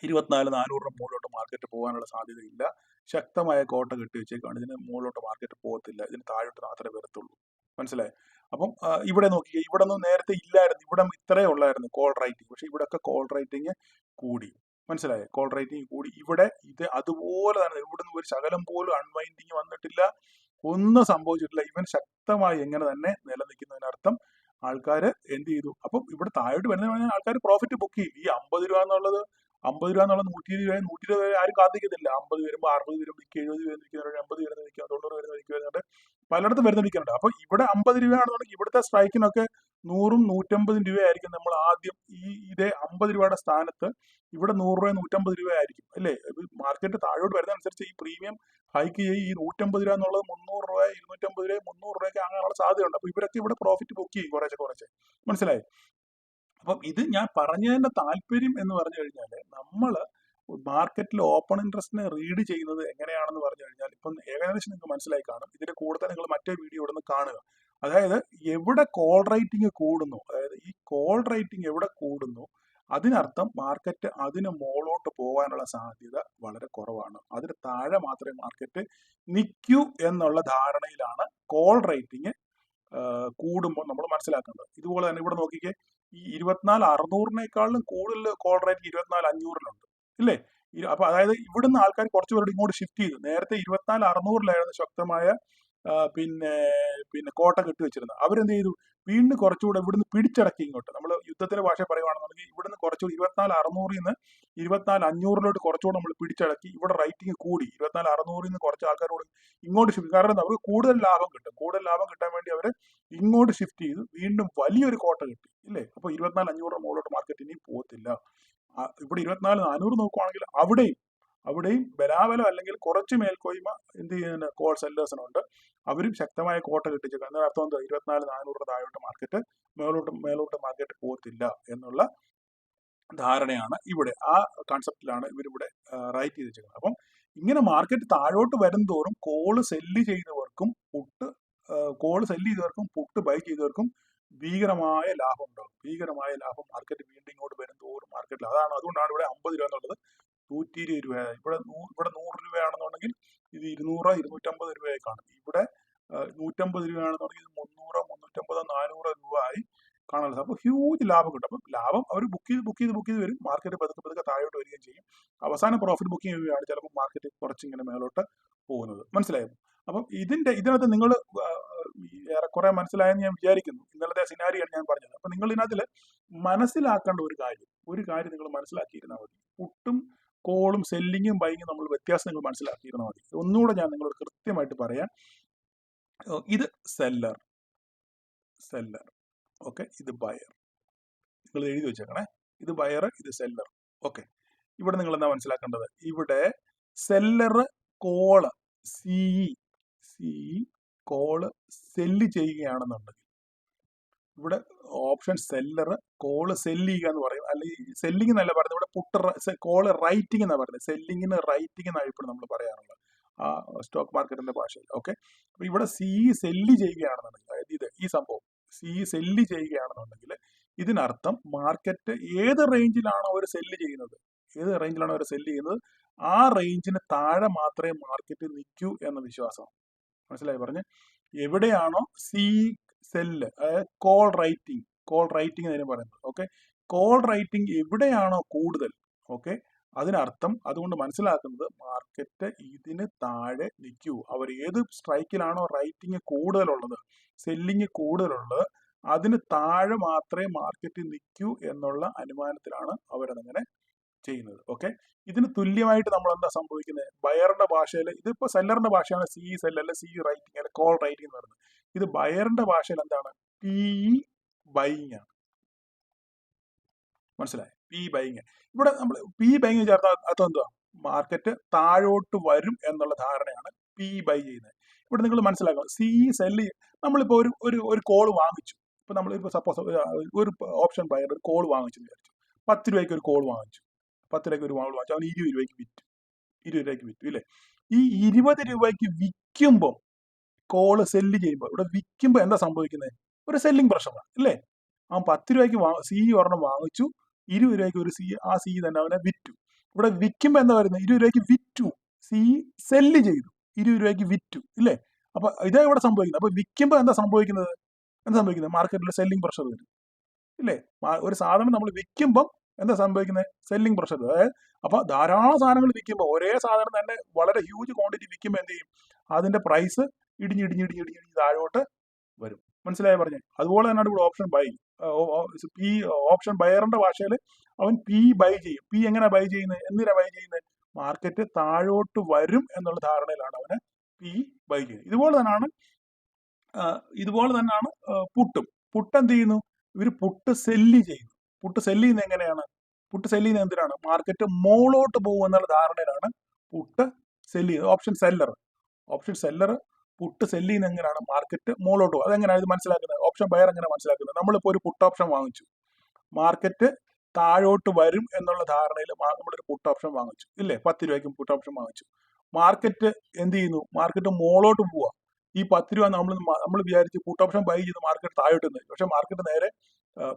24,400 മുകളിലോട്ട് മാർക്കറ്റ് പോകാനുള്ള സാധ്യതയില്ല. ശക്തമായ കോട്ട കെട്ടി വെച്ചേക്കാണ്. ഇതിന് മുകളിലോട്ട് മാർക്കറ്റ് പോകത്തില്ല, ഇതിന് താഴോട്ട് മാത്രമേ വരത്തുള്ളൂ. മനസ്സിലായി? അപ്പം ഇവിടെ നോക്കിക്കേ, ഇവിടെ ഒന്നും നേരത്തെ ഇല്ലായിരുന്നു, ഇവിടെ ഇത്രേ ഉള്ളായിരുന്നു കോൾ റൈറ്റിംഗ്. പക്ഷെ ഇവിടെയൊക്കെ കോൾ റൈറ്റിംഗ് കൂടി. മനസ്സിലായോ? കോൾ റൈറ്റിംഗ് കൂടി. ഇവിടെ ഇത് അതുപോലെ തന്നെ, ഇവിടുന്ന് ഒരു ശകലം പോലും അൺവൈൻഡിങ് വന്നിട്ടില്ല, ഒന്നും സംഭവിച്ചിട്ടില്ല. ഇവൻ ശക്തമായി എങ്ങനെ തന്നെ നിലനിൽക്കുന്നതിനർത്ഥം ആൾക്കാർ എന്ത് ചെയ്തു? അപ്പം ഇവിടെ താഴോട്ട് വരുന്ന ആൾക്കാർ പ്രോഫിറ്റ് ബുക്ക് ചെയ്യും. ഈ 50 രൂപ എന്നുള്ളത് 120 രൂപ 120 രൂപ ആരും കാത്തിക്കത്തില്ല. 50 വരുമ്പോൾ 60 വരുമ്പോൾ 70 വരുന്ന നിൽക്കുന്നുണ്ട്, 80 വരുന്ന നിൽക്കുന്നുണ്ട്, 90 വരുന്ന നിൽക്കുന്നുണ്ട്, പലയിടത്തും വരുന്ന നിൽക്കുന്നുണ്ട്. അപ്പൊ ഇവിടെ 50 രൂപയാണെന്നുണ്ടെങ്കിൽ ഇവിടുത്തെ സ്ട്രൈക്കിനൊക്കെ 100-ഉം 150 രൂപയായിരിക്കും. നമ്മൾ ആദ്യം ഇതേ 50 രൂപയുടെ സ്ഥാനത്ത് ഇവിടെ 100 രൂപ 150 രൂപയായിരിക്കും അല്ലേ? മാർക്കറ്റ് താഴോട്ട് വരുന്നതനുസരിച്ച് ഈ പ്രീമിയം ഹൈക്ക് ചെയ്യും. ഈ 150 രൂപ എന്നുള്ളത് 300 രൂപ 250 രൂപ 300 രൂപയൊക്കെ ആകാനുള്ള സാധ്യതയുണ്ട്. അപ്പൊ ഇവരൊക്കെ ഇവിടെ പ്രോഫിറ്റ് ബുക്ക് ചെയ്യും കുറച്ച്. മനസ്സിലായി? അപ്പം ഇത് ഞാൻ പറഞ്ഞതിന്റെ താല്പര്യം എന്ന് പറഞ്ഞു കഴിഞ്ഞാൽ, നമ്മൾ മാർക്കറ്റിൽ ഓപ്പൺ ഇൻട്രസ്റ്റിനെ റീഡ് ചെയ്യുന്നത് എങ്ങനെയാണെന്ന് പറഞ്ഞു കഴിഞ്ഞാൽ, ഇപ്പം ഏകദേശം നിങ്ങൾക്ക് മനസ്സിലായി കാണും. ഇതിന്റെ കൂടുതൽ നിങ്ങൾ മറ്റേ വീഡിയോ ഇവിടെ നിന്ന് കാണുക. അതായത് എവിടെ കോൾ റൈറ്റിംഗ് കൂടുന്നു, അതായത് ഈ കോൾ റൈറ്റിംഗ് എവിടെ കൂടുന്നു, അതിനർത്ഥം മാർക്കറ്റ് അതിന് മുകളോട്ട് പോകാനുള്ള സാധ്യത വളരെ കുറവാണ്. അതിന് താഴെ മാത്രമേ മാർക്കറ്റ് നിൽക്കൂ എന്നുള്ള ധാരണയിലാണ് കോൾ റൈറ്റിംഗ് കൂടുമ്പോൾ നമ്മൾ മനസ്സിലാക്കേണ്ടത്. ഇതുപോലെ തന്നെ ഇവിടെ നോക്കിക്കേ, ഈ 24,600-നേക്കാളും കൂടുതൽ കോൾ റേറ്റിംഗ് 24,500-ലുണ്ട് ഇല്ലേ? അപ്പൊ അതായത് ഇവിടുന്ന് ആൾക്കാർ കുറച്ച് പേരുടെ ഇങ്ങോട്ട് ഷിഫ്റ്റ് ചെയ്തു. നേരത്തെ 24,600-ലായിരുന്നു ശക്തമായ പിന്നെ കോട്ട കെട്ടി വെച്ചിരുന്നത്. അവരെന്ത് ചെയ്തു? വീണ്ടും കുറച്ചുകൂടെ ഇവിടുന്ന് പിടിച്ചടക്കി ഇങ്ങോട്ട്. നമ്മൾ യുദ്ധത്തിന്റെ ഭാഷ പറയുവാണെന്നുണ്ടെങ്കിൽ ഇവിടുന്ന് കുറച്ചുകൂടി 24,600-ൽ നിന്ന് 24,500-ലോട്ട് കുറച്ചുകൂടെ നമ്മൾ പിടിച്ചടക്കി. ഇവിടെ റൈറ്റിംഗ് കൂടി. 24,600-ൽ നിന്ന് കുറച്ച് ആൾക്കാരോട് ഇങ്ങോട്ട് ഷിഫ്റ്റ്, കാരണം അവർക്ക് കൂടുതൽ ലാഭം കിട്ടും. കൂടുതൽ ലാഭം കിട്ടാൻ വേണ്ടി അവർ ഇങ്ങോട്ട് ഷിഫ്റ്റ് ചെയ്തു. വീണ്ടും വലിയൊരു കോട്ട കിട്ടി ഇല്ലേ? അപ്പൊ 24,500 മുകളിലോട്ട് മാർക്കറ്റ് ഇനി പോകത്തില്ല. ഇവിടെ 24,400 നോക്കുവാണെങ്കിൽ അവിടെയും ബലാബലം അല്ലെങ്കിൽ കുറച്ച് മേൽക്കോയ്മ എന്ത് ചെയ്യുന്ന കോൾ സെല്ലേഴ്സിനുണ്ട്. അവരും ശക്തമായ കോട്ട കിട്ടിച്ചേക്കാം. എന്നാൽ അർത്ഥം എന്താ? 24,400 താഴോട്ട് മാർക്കറ്റ് മേലോട്ട് മാർക്കറ്റ് പോകത്തില്ല എന്നുള്ള ധാരണയാണ് ഇവിടെ. ആ കൺസെപ്റ്റിലാണ് ഇവരിവിടെ റൈറ്റ് ചെയ്ത് വെച്ചേക്കുന്നത്. അപ്പം ഇങ്ങനെ മാർക്കറ്റ് താഴോട്ട് വരുംതോറും കോള് സെല്ല് ചെയ്തവർക്കും പുട്ട് ബൈ ചെയ്തവർക്കും ഭീകരമായ ലാഭം ഉണ്ടാകും. ഭീകരമായ ലാഭം മാർക്കറ്റ് വീണ്ടും ഇങ്ങോട്ട് വരുംതോറും മാർക്കറ്റിൽ. അതുകൊണ്ടാണ് ഇവിടെ 50 രൂപ എന്നുള്ളത് 120 രൂപ. ഇവിടെ 100 രൂപയാണെന്നുണ്ടെങ്കിൽ ഇത് 200 250 രൂപയായി കാണും. ഇവിടെ 150 രൂപയാണെന്നുണ്ടെങ്കിൽ ഇത് 300 350 400 രൂപ ആയി കാണാൻ സാധിക്കും. അപ്പോൾ ഹ്യൂജ് ലാഭം കിട്ടും. അപ്പം ലാഭം അവർ ബുക്ക് ചെയ്ത് വരും. മാർക്കറ്റ് പതുക്കെ താഴോട്ട് വരികയും ചെയ്യും. അവസാനം പ്രോഫിറ്റ് ബുക്കിംഗ് ചെയ്യുകയാണ് ചിലപ്പോൾ മാർക്കറ്റ് കുറച്ചിങ്ങനെ മേലോട്ട് പോകുന്നത്. മനസ്സിലായോ? അപ്പം ഇതിനകത്ത് നിങ്ങൾ ഏറെക്കുറെ മനസ്സിലായെന്ന് ഞാൻ വിചാരിക്കുന്നു. ഇന്നലത്തെ സിനാരിയാണ് ഞാൻ പറഞ്ഞത്. അപ്പം നിങ്ങൾ ഇതിനകത്തിൽ മനസ്സിലാക്കേണ്ട ഒരു കാര്യം നിങ്ങൾ മനസ്സിലാക്കിയിരുന്നാൽ മതി. പുട്ടും കോളും സെല്ലിങ്ങും ബൈങ്ങും നമ്മൾ വ്യത്യാസം നിങ്ങൾ മനസ്സിലാക്കിയിരുന്നാൽ മതി. ഒന്നുകൂടെ ഞാൻ നിങ്ങളോട് കൃത്യമായിട്ട് പറയാം. ഇത് സെല്ലർ, ഓക്കെ, ഇത് ബയർ. നിങ്ങൾ എഴുതി വെച്ചേക്കണേ. ഇത് ബയർ, ഇത് സെല്ലർ. ഓക്കെ, ഇവിടെ നിങ്ങൾ എന്താ മനസ്സിലാക്കേണ്ടത്? ഇവിടെ സെല്ലർ കോള് സി കോള് സെല്ല് ചെയ്യുകയാണെന്നുണ്ടെങ്കിൽ, ഇവിടെ ഓപ്ഷൻ സെല്ലർ കോള് സെല്ല് ചെയ്യുക എന്ന് പറയും, അല്ലെങ്കിൽ സെല്ലിംഗ് എന്നല്ല പറയുന്നത്, ഇവിടെ പുട്ട് കോള് റൈറ്റിംഗ് എന്നാണ് പറയുന്നത്. സെല്ലിങ്ങിന് റൈറ്റിംഗ് എന്നാണ് ഇപ്പോൾ നമ്മൾ പറയാറുള്ളത് ആ സ്റ്റോക്ക് മാർക്കറ്റിന്റെ ഭാഷയിൽ. ഓക്കെ, അപ്പൊ ഇവിടെ സെല്ല് ചെയ്യുകയാണെന്നുണ്ടെങ്കിൽ, അതായത് ഈ സംഭവം സെല്ല് ചെയ്യുകയാണെന്നുണ്ടെങ്കിൽ ഇതിനർത്ഥം മാർക്കറ്റ് ഏത് റേഞ്ചിലാണോ അവർ സെല്ല് ചെയ്യുന്നത്, ആ റേഞ്ചിന് താഴെ മാത്രമേ മാർക്കറ്റ് നിൽക്കൂ എന്ന വിശ്വാസമാണ്. മനസ്സിലായി പറഞ്ഞ്? എവിടെയാണോ സെല്ല്, അതായത് കോൾ റൈറ്റിംഗ് അതിന് പറയുന്നത്. ഓക്കെ, കോൾ റൈറ്റിംഗ് എവിടെയാണോ കൂടുതൽ, ഓക്കെ, അതിനർത്ഥം അതുകൊണ്ട് മനസ്സിലാക്കുന്നത് മാർക്കറ്റ് ഇതിന് താഴെ നിൽക്കൂ. അവർ ഏത് സ്ട്രൈക്കിലാണോ റൈറ്റിംഗ് കൂടുതലുള്ളത്, സെല്ലിങ് കൂടുതലുള്ളത്, അതിന് താഴെ മാത്രമേ മാർക്കറ്റ് നിൽക്കൂ എന്നുള്ള അനുമാനത്തിലാണ് അവരതങ്ങനെ ചെയ്യുന്നത്. ഓക്കെ, ഇതിന് തുല്യമായിട്ട് നമ്മൾ എന്താ സംഭവിക്കുന്നത്? ബയറിന്റെ ഭാഷയിൽ, ഇതിപ്പോ സെല്ലറിന്റെ ഭാഷയാണ് സെല്ല് അല്ലെ റൈറ്റിംഗ് അല്ലെ കോൾ റൈറ്റിംഗ് എന്ന് പറയുന്നത്. ഇത് ബയറിന്റെ ഭാഷയിൽ എന്താണ്? ബൈയിങ് ആണ്. മനസ്സിലായി? ബൈയിങ്. ഇവിടെ നമ്മൾ ബൈയിങ് ചേർത്ത അർത്ഥം എന്തുവാ? മാർക്കറ്റ് താഴോട്ട് വരും എന്നുള്ള ധാരണയാണ് ബൈ ചെയ്യുന്നത്. ഇവിടെ നിങ്ങൾ മനസ്സിലാക്കണം, സെല്ല്, നമ്മളിപ്പോ ഒരു കോൾ വാങ്ങിച്ചു. ഇപ്പൊ നമ്മളിപ്പോ സപ്പോസ് ഒരു ഓപ്ഷൻ ബയർ ഒരു കോൾ വാങ്ങിച്ചു വിചാരിച്ചു, 10 രൂപയ്ക്ക് ഒരു കോൾ വാങ്ങിച്ചു, 10 രൂപയ്ക്ക് ഒരു കോൾ വാങ്ങിച്ചു, അവന് 20 രൂപയ്ക്ക് വിറ്റു, 20 രൂപയ്ക്ക് വിറ്റു ഇല്ലേ? ഈ 20 രൂപയ്ക്ക് വിൽക്കുമ്പോൾ, കോള് സെല്ല് ചെയ്യുമ്പോൾ, ഇവിടെ വിൽക്കുമ്പോൾ എന്താ സംഭവിക്കുന്നത്? ഒരു സെല്ലിംഗ് പ്രഷറാണ് അല്ലേ? അവൻ 10 രൂപയ്ക്ക് ഒരെണ്ണം വാങ്ങിച്ചു, 20 രൂപയ്ക്ക് ഒരു തന്നെ അവനെ വിറ്റു. ഇവിടെ വിൽക്കുമ്പോൾ എന്താ വരുന്നത്? 20 രൂപയ്ക്ക് വിറ്റു, സെല്ല് ചെയ്തു, 20 രൂപയ്ക്ക് വിറ്റു ഇല്ലേ? അപ്പൊ ഇതാ ഇവിടെ സംഭവിക്കുന്നത്. അപ്പൊ വിൽക്കുമ്പോൾ എന്താ സംഭവിക്കുന്നത്? മാർക്കറ്റിൽ സെല്ലിംഗ് പ്രഷർ വരും ഇല്ലേ? ഒരു സാധനം നമ്മൾ വിൽക്കുമ്പോൾ എന്താ സംഭവിക്കുന്നത്? Selling pressure. അതായത് അപ്പൊ ധാരാളം സാധനങ്ങൾ വിൽക്കുമ്പോൾ, ഒരേ സാധനം തന്നെ വളരെ ഹ്യൂജ് ക്വാണ്ടിറ്റി വിൽക്കുമ്പോൾ എന്ത് ചെയ്യും? അതിന്റെ പ്രൈസ് ഇടിഞ്ഞിടിഞ്ഞ് താഴോട്ട് വരും. മനസ്സിലായി പറഞ്ഞേ? അതുപോലെ തന്നെയാണ് ഇവിടെ ഓപ്ഷൻ ബൈ. ഈ ഓപ്ഷൻ ബയറിന്റെ ഭാഷയിൽ അവൻ ബൈ ചെയ്യും. എങ്ങനെ ബൈ ചെയ്യുന്നത്? എന്തിനാ ബൈ ചെയ്യുന്നത്? മാർക്കറ്റ് താഴോട്ട് വരും എന്നുള്ള ധാരണയിലാണ് അവന് ബൈ ചെയ്യുന്നത്. ഇതുപോലെ തന്നെയാണ് പുട്ട് എന്ത് ചെയ്യുന്നു? ഇവര് പുട്ട് സെല്ല് ചെയ്യുന്നു. പുട്ട് സെല്ല് ചെയ്യുന്നത് എങ്ങനെയാണ്? പുട്ട് സെല്ല് ചെയ്യുന്നത് എന്തിനാണ്? മാർക്കറ്റ് മോളോട്ട് പോകും എന്നുള്ള ധാരണയിലാണ് പുട്ട് സെല്ല് ചെയ്യുന്നത്. ഓപ്ഷൻ സെല്ലർ പുട്ട് സെല്ല് ചെയ്യുന്നത് എങ്ങനെയാണ്? മാർക്കറ്റ് മോളോട്ട് പോകും. അതെങ്ങനെയാണ് ഇത് മനസ്സിലാക്കുന്നത്? ഓപ്ഷൻ ബയർ എങ്ങനെ മനസ്സിലാക്കുന്നത്? നമ്മളിപ്പോൾ ഒരു പുട്ട് ഓപ്ഷൻ വാങ്ങിച്ചു, മാർക്കറ്റ് താഴോട്ട് വരും എന്നുള്ള ധാരണയിൽ നമ്മളൊരു പുട്ട് ഓപ്ഷൻ വാങ്ങിച്ചു ഇല്ലേ? 10 രൂപയ്ക്ക് പുട്ട് ഓപ്ഷൻ വാങ്ങിച്ചു. മാർക്കറ്റ് എന്ത് ചെയ്യുന്നു? മാർക്കറ്റ് മോളോട്ട് പോവുക. ഈ 10 രൂപ നമ്മൾ വിചാരിച്ച് പുട്ട് ഓപ്ഷൻ ബൈ ചെയ്ത് മാർക്കറ്റ് താഴോട്ട് നിന്ന്, പക്ഷെ മാർക്കറ്റ് നേരെ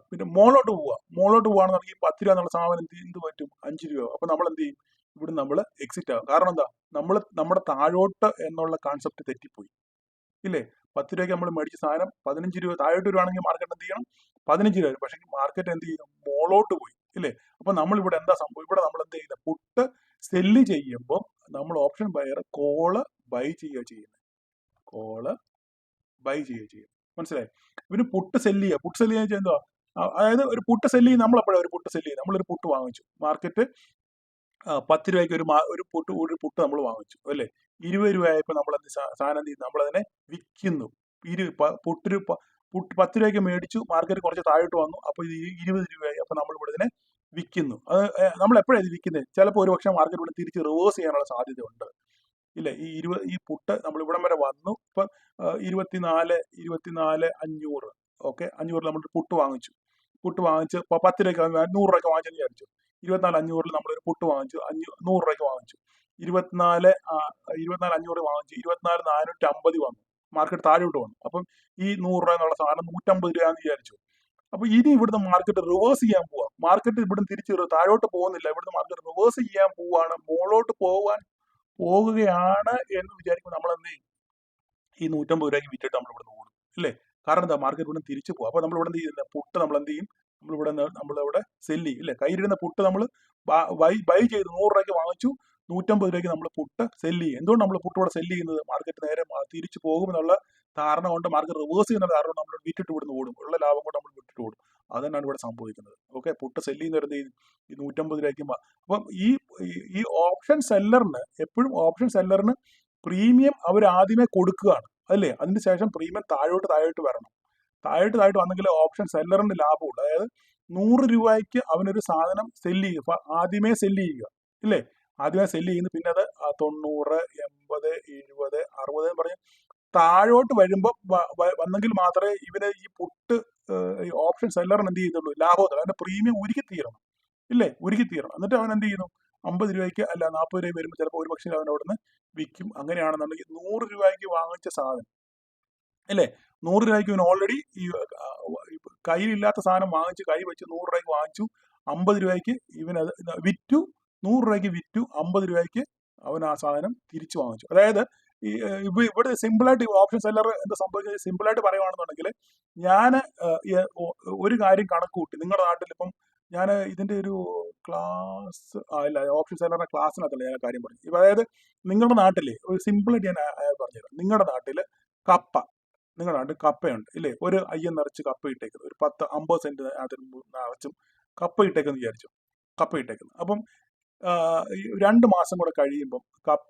പിന്നെ മോളോട്ട് പോവുകയാണെന്നുണ്ടെങ്കിൽ 10 രൂപ എന്നുള്ള സാധനം എന്ത് പറ്റും? 5 രൂപ. അപ്പൊ നമ്മൾ എന്ത് ചെയ്യും? ഇവിടെ നമ്മൾ എക്സിറ്റ് ആകും. കാരണം എന്താ? നമ്മുടെ താഴോട്ട് എന്നുള്ള കാൺസെപ്റ്റ് തെറ്റിപ്പോയി ഇല്ലേ? 10 രൂപയ്ക്ക് നമ്മൾ മേടിച്ച സാധനം 15 രൂപ താഴോട്ട് വരുവാണെങ്കിൽ മാർക്കറ്റ് എന്ത് ചെയ്യണം? 15 രൂപ. പക്ഷെ മാർക്കറ്റ് എന്ത് ചെയ്യും? മോളോട്ട് പോയി ഇല്ലേ? അപ്പൊ നമ്മൾ ഇവിടെ എന്താ സംഭവം? ഇവിടെ നമ്മൾ എന്ത് ചെയ്യുന്നത്? പുട്ട് സെല്ല് ചെയ്യുമ്പോൾ നമ്മൾ ഓപ്ഷൻ ബയർ കോള് ബൈ ചെയ്യുക ചെയ്യുന്നത്. മനസ്സിലായി? ഇവന് പുട്ട് സെല്ല് ചെയ്യുക എന്തുവാ? അതായത് ഒരു പുട്ട് സെല്ല് ചെയ്യും. നമ്മളെപ്പോഴാണ് ഒരു പുട്ട് സെല്ല് ചെയ്യും? നമ്മളൊരു പുട്ട് വാങ്ങിച്ചു, മാർക്കറ്റ് 10 രൂപയ്ക്ക് ഒരു പുട്ട് നമ്മൾ വാങ്ങിച്ചു അല്ലേ? 20 രൂപയായപ്പോൾ നമ്മൾ സാധനം ചെയ്ത് നമ്മളതിനെ വിൽക്കുന്നു. പുട്ട് 10 രൂപയ്ക്ക് മേടിച്ചു, മാർക്കറ്റ് കുറച്ച് താഴോട്ട് വന്നു, അപ്പൊ ഇത് 20 രൂപയായി. അപ്പൊ നമ്മൾ ഇവിടെ ഇതിനെ വിൽക്കുന്നു. അത് നമ്മൾ എപ്പോഴാണ് ഇത് വിൽക്കുന്നത്? ചിലപ്പോൾ ഒരു പക്ഷേ മാർക്കറ്റ് ഇവിടെ തിരിച്ച് റിവേഴ്സ് ചെയ്യാനുള്ള സാധ്യത ഉണ്ട് ഇല്ലേ? ഈ പുട്ട് നമ്മൾ ഇവിടം വരെ വന്നു. ഇപ്പൊ 24,500. ഓക്കെ, 500 നമ്മൾ പുട്ട് വാങ്ങിച്ചു. 10 രൂപയ്ക്ക് 100 രൂപയ്ക്ക് വാങ്ങിച്ചെന്ന് വിചാരിച്ചു. 24,500 നമ്മളൊരു പുട്ട് വാങ്ങിച്ചു, 100 രൂപയ്ക്ക് വാങ്ങിച്ചു. 24,500 വാങ്ങിച്ചു, 24,450 വന്നു, മാർക്കറ്റ് താഴോട്ട് വന്നു. അപ്പം ഈ 100 രൂപ എന്നുള്ള സാധനം 150 രൂപയാന്ന് വിചാരിച്ചു. അപ്പൊ ഇനി ഇവിടുന്ന് മാർക്കറ്റ് റിവേഴ്സ് ചെയ്യാൻ പോവാ. മാർക്കറ്റ് ഇവിടുന്ന് തിരിച്ച് താഴോട്ട് പോകുന്നില്ല, ഇവിടുന്ന് മാർക്കറ്റ് റിവേഴ്സ് ചെയ്യാൻ പോവാണ്, മുകളോട്ട് പോകുകയാണ് എന്ന് വിചാരിക്കുമ്പോൾ നമ്മൾ എന്ത് ചെയ്യും? ഈ 150 രൂപയ്ക്ക് വിറ്റിട്ട് നമ്മൾ ഇവിടെ ഓടും അല്ലേ? കാരണം എന്താ? മാർക്കറ്റ് ഇവിടെ തിരിച്ചു പോകും. അപ്പൊ നമ്മൾ ഇവിടെ എന്ത് ചെയ്യുന്നില്ല? പുട്ട് നമ്മൾ എന്ത് ചെയ്യും? നമ്മളിവിടെ സെല്ല് ചെയ്യും ഇല്ലേ? കയ്യിലിരുന്ന പുട്ട് നമ്മൾ ബൈ ചെയ്ത് 100 രൂപയ്ക്ക് വാങ്ങിച്ചു, 150 രൂപയ്ക്ക് നമ്മൾ പുട്ട് സെല്ല് ചെയ്യും. എന്തുകൊണ്ട് നമ്മൾ പുട്ട് ഇവിടെ സെല്ല് ചെയ്യുന്നത്? മാർക്കറ്റ് നേരെ തിരിച്ചു പോകുമെന്നുള്ള ധാരണ കൊണ്ട്, മാർക്കറ്റ് റിവേഴ്സ് ചെയ്യുന്ന ധാരണ നമ്മൾ വിറ്റിട്ട് ഇവിടുന്ന് ഓടും, ഉള്ള ലാഭം കൊണ്ട് നമ്മൾ വിട്ടിട്ട് ഓടും. അതന്നെയാണ് ഇവിടെ സംഭവിക്കുന്നത്. ഓക്കെ, പുട്ട് സെല്ല് ചെയ്യുന്നവർ എന്ത് ചെയ്യും? ഈ 150 രൂപയ്ക്ക്. അപ്പം ഈ ഓപ്ഷൻ സെല്ലറിന് പ്രീമിയം അവർ ആദ്യമേ കൊടുക്കുകയാണ് അല്ലേ? അതിന് ശേഷം പ്രീമിയം താഴോട്ട് വരണം. താഴോട്ട് താഴോട്ട് വന്നെങ്കിൽ ഓപ്ഷൻ സെല്ലറിന്റെ ലാഭമുള്ളൂ. അതായത് 100 രൂപയ്ക്ക് അവനൊരു സാധനം സെല്ല് ചെയ്യുക, ആദ്യമേ സെല്ല് ചെയ്യുക, ഇല്ലേ? ആദ്യമേ സെല്ല് ചെയ്യുന്നു, പിന്നെ അത് 90, 80, 70, 60 എന്ന് പറഞ്ഞ് താഴോട്ട് വരുമ്പോൾ വന്നെങ്കിൽ മാത്രമേ ഇവന് ഈ പുട്ട് ഓപ്ഷൻ സെല്ലറിന് എന്ത് ചെയ്തുള്ളൂ, ലാഭത്തിൽ അവന്റെ പ്രീമിയം ഉരുക്കി തീരണം, ഇല്ലേ? ഉരുക്കി തീരണം. എന്നിട്ട് അവൻ എന്ത് ചെയ്യുന്നു, 50 രൂപയ്ക്ക് അല്ല 40 രൂപ വരുമ്പോൾ ചിലപ്പോൾ ഒരു പക്ഷേ അവൻ അവിടെ നിന്ന് വിൽക്കും. അങ്ങനെയാണെന്നുണ്ടെങ്കിൽ 100 രൂപയ്ക്ക് വാങ്ങിച്ച സാധനം, അല്ലേ? 100 രൂപയ്ക്ക് ഇവൻ ഓൾറെഡി ഈ കയ്യിലില്ലാത്ത സാധനം വാങ്ങിച്ച് കൈ വെച്ച് 100 രൂപയ്ക്ക് വാങ്ങിച്ചു, 50 രൂപയ്ക്ക് ഇവനത് വിറ്റു, 100 രൂപയ്ക്ക് വിറ്റു, 50 രൂപയ്ക്ക് അവൻ ആ സാധനം തിരിച്ചു വാങ്ങിച്ചു. അതായത് ഇവിടെ സിമ്പിളായിട്ട് ഓപ്ഷൻ സെല്ലർ എന്താ സംഭവിച്ചത്, സിമ്പിളായിട്ട് പറയുകയാണെന്നുണ്ടെങ്കിൽ ഞാൻ ഒരു കാര്യം കണക്ക് കൂട്ടി. നിങ്ങളുടെ നാട്ടിൽ ഇപ്പം ഞാൻ ഇതിന്റെ ഒരു ക്ലാസ് ഇല്ല, ഓപ്ഷൻ സെല്ലറിന്റെ ക്ലാസ്സിനകത്തല്ല ഞാൻ കാര്യം പറഞ്ഞു. അതായത് നിങ്ങളുടെ നാട്ടിലെ ഒരു സിമ്പിളായിട്ട് ഞാൻ പറഞ്ഞുതരാം. നിങ്ങളുടെ നാട്ടിൽ കപ്പ, നിങ്ങളുടെ നാട്ടിൽ കപ്പയുണ്ട്, ഇല്ലേ? ഒരു അയ്യം നിറച്ച് കപ്പ ഇട്ടേക്കുന്നത്, ഒരു 10-50 സെന്റ് അതിന് നിറച്ചും കപ്പ ഇട്ടേക്കെന്ന് വിചാരിച്ചു, കപ്പ ഇട്ടേക്കുന്നത്. അപ്പം 2 മാസം കൂടെ കഴിയുമ്പം കപ്പ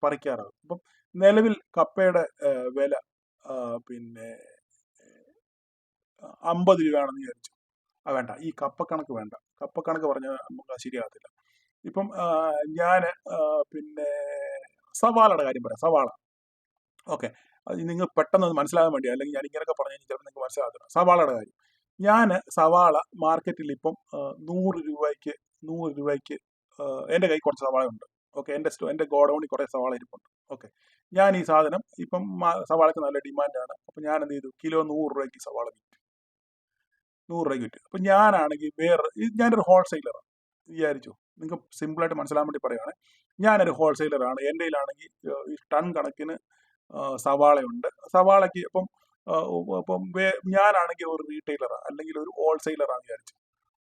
പറിക്കാറാകും. അപ്പം നിലവിൽ കപ്പയുടെ വില പിന്നെ 50 രൂപയാണെന്ന് വിചാരിച്ചു. വേണ്ട, ഈ കപ്പക്കണക്ക് വേണ്ട, കപ്പക്കണക്ക് പറഞ്ഞാൽ നമുക്ക് ശരിയാകത്തില്ല. ഇപ്പം ഞാൻ പിന്നെ സവാളയുടെ കാര്യം പറയാം. സവാള, ഓക്കെ, അത് നിങ്ങൾ പെട്ടെന്ന് അത് മനസ്സിലാകാൻ വേണ്ടി, അല്ലെങ്കിൽ ഞാൻ ഇങ്ങനെയൊക്കെ പറഞ്ഞു കഴിഞ്ഞാൽ ചിലപ്പോൾ നിങ്ങൾക്ക് മനസ്സിലാകത്തില്ല. സവാളയുടെ കാര്യം, ഞാൻ സവാള മാർക്കറ്റിൽ ഇപ്പം 100 രൂപയ്ക്ക് എൻ്റെ കയ്യിൽ കുറച്ച് സവാള ഉണ്ട്, ഓക്കെ. എൻ്റെ ഗോഡൗണിൽ കുറേ സവാള ഇരിപ്പുണ്ട്, ഓക്കെ. ഞാൻ ഈ സാധനം ഇപ്പം സവാളയ്ക്ക് നല്ല ഡിമാൻഡാണ്. അപ്പം ഞാൻ എന്ത് ചെയ്തു, കിലോ 100 രൂപയ്ക്ക് സവാള വിറ്റു, 100 രൂപയ്ക്ക് വിറ്റു. അപ്പം ഞാനാണെങ്കിൽ ഞാനൊരു ഹോൾസെയിലറാണ് വിചാരിച്ചു. നിങ്ങൾക്ക് സിമ്പിളായിട്ട് മനസ്സിലാൻ വേണ്ടി പറയുകയാണ്, ഞാനൊരു ഹോൾസെയിലറാണ്. എൻ്റെ കയ്യിലാണെങ്കിൽ ഈ ടൺ കണക്കിന് സവാളയുണ്ട്. സവാളയ്ക്ക് ഇപ്പം ഞാനാണെങ്കിൽ ഒരു റീറ്റെയിലറാണ്, അല്ലെങ്കിൽ ഒരു ഹോൾസെയിലറാണെന്ന് വിചാരിച്ചു.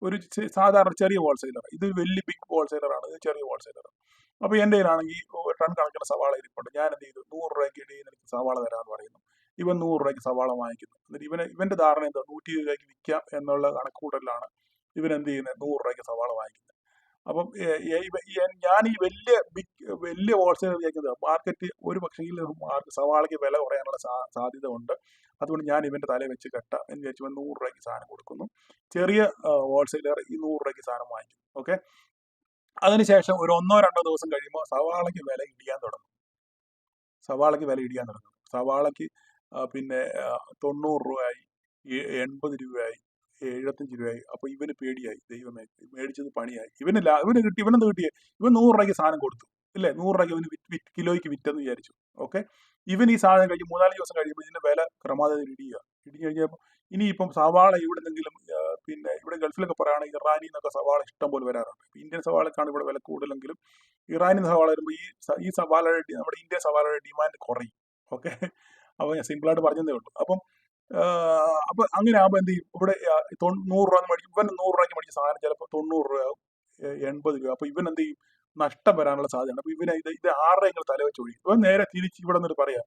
ഒരു സാധാരണ ചെറിയ ഹോൾസെയിലർ, ഇത് വലിയ ബിഗ് ഹോൾസെയിലറാണ്, ഇത് ചെറിയ ഹോൾസെയിലറാണ്. അപ്പോൾ എൻ്റെ കയ്യിലാണെങ്കിൽ ടൺ കണക്കിന് സവാള ഇരിപ്പുണ്ട്. ഞാൻ എന്ത് ചെയ്തു, 100 രൂപയ്ക്ക് ഇടയിൽ എനിക്ക് സവാള തരാമെന്ന് പറയുന്നു. ഇവൻ 100 രൂപയ്ക്ക് സവാള വാങ്ങിക്കുന്നു. എന്നിട്ട് ഇവന്റെ ധാരണ എന്താ, 120 രൂപയ്ക്ക് വിൽക്കാം എന്നുള്ള കണക്കുകൂട്ടലാണ് ഇവൻ എന്ത് ചെയ്യുന്നത്, 100 രൂപയ്ക്ക് സവാള വാങ്ങിക്കുന്നത്. അപ്പം ഞാൻ ഈ വലിയ ഹോൾസെയിലർ വിചാരിക്കുന്നത് മാർക്കറ്റ് ഒരു പക്ഷേ സവാളയ്ക്ക് വില കുറയാനുള്ള സാധ്യത ഉണ്ട്. അതുകൊണ്ട് ഞാൻ ഇവന്റെ തലയിൽ വെച്ച് കെട്ട എന്ന് വിചാരിച്ചു 100 രൂപയ്ക്ക് സാധനം കൊടുക്കുന്നു. ചെറിയ ഹോൾസെയിലർ ഈ 100 രൂപയ്ക്ക് സാധനം വാങ്ങിക്കും, ഓക്കെ. അതിനുശേഷം ഒരു 1-2 ദിവസം കഴിയുമ്പോൾ സവാളയ്ക്ക് വില ഇടിയാൻ തുടങ്ങും. സവാളയ്ക്ക് പിന്നെ 90 രൂപയായി, 80 രൂപയായി, 75 രൂപയായി. അപ്പൊ ഇവന് പേടിയായി, ദൈവമേ മേടിച്ചത് പണിയായി. ഇവനെന്ത് കിട്ടി, ഇവൻ 100 രൂപയ്ക്ക് സാധനം കൊടുത്തു, ഇല്ലേ? 100 രൂപയ്ക്ക് ഇവന് കിലോയ്ക്ക് വിറ്റെന്ന് വിചാരിച്ചു, ഓക്കെ. ഇവൻ ഈ സാധനം കഴിഞ്ഞ് 3-4 ദിവസം കഴിയുമ്പോൾ ഇതിന്റെ വില ക്രമാതീതം ഇടിഞ്ഞു കഴിഞ്ഞപ്പോൾ ഇനിയിപ്പം സവാള എവിടെന്നെങ്കിലും പിന്നെ ഇവിടെ ഗൾഫിലൊക്കെ പറയുകയാണെങ്കിൽ ഇറാനിൽ നിന്നൊക്കെ സവാള ഇഷ്ടം പോലെ വരാറുണ്ട്. ഇന്ത്യൻ സവാളക്കാണ് ഇവിടെ വില കൂടുതലെങ്കിലും ഇറാനിൽ നിന്ന് സവാള വരുമ്പോൾ ഈ സവാളയുടെ നമ്മുടെ ഇന്ത്യൻ സവാളയുടെ ഡിമാൻഡ് കുറയും, ഓക്കെ. അപ്പോൾ ഞാൻ സിമ്പിളായിട്ട് പറഞ്ഞതേ ഉള്ളൂ. അപ്പൊ അങ്ങനെ ആകുമ്പോൾ എന്ത് ചെയ്യും, ഇവിടെ 100 രൂപ മേടിക്കും, ഇവൻ 100 രൂപയ്ക്ക് മേടിച്ച സാധനം ചിലപ്പോൾ 90 രൂപയാവും, 80 രൂപ. അപ്പൊ ഇവൻ എന്ത് ചെയ്യും, നഷ്ടം വരാനുള്ള സാധ്യതയുണ്ട്. അപ്പൊ ഇത് ആരുടെയെങ്കിലും തലവെച്ച് ഒഴിക്കും. ഇവൻ നേരെ തിരിച്ച് ഇവിടെ നിന്നിട്ട് പറയാം,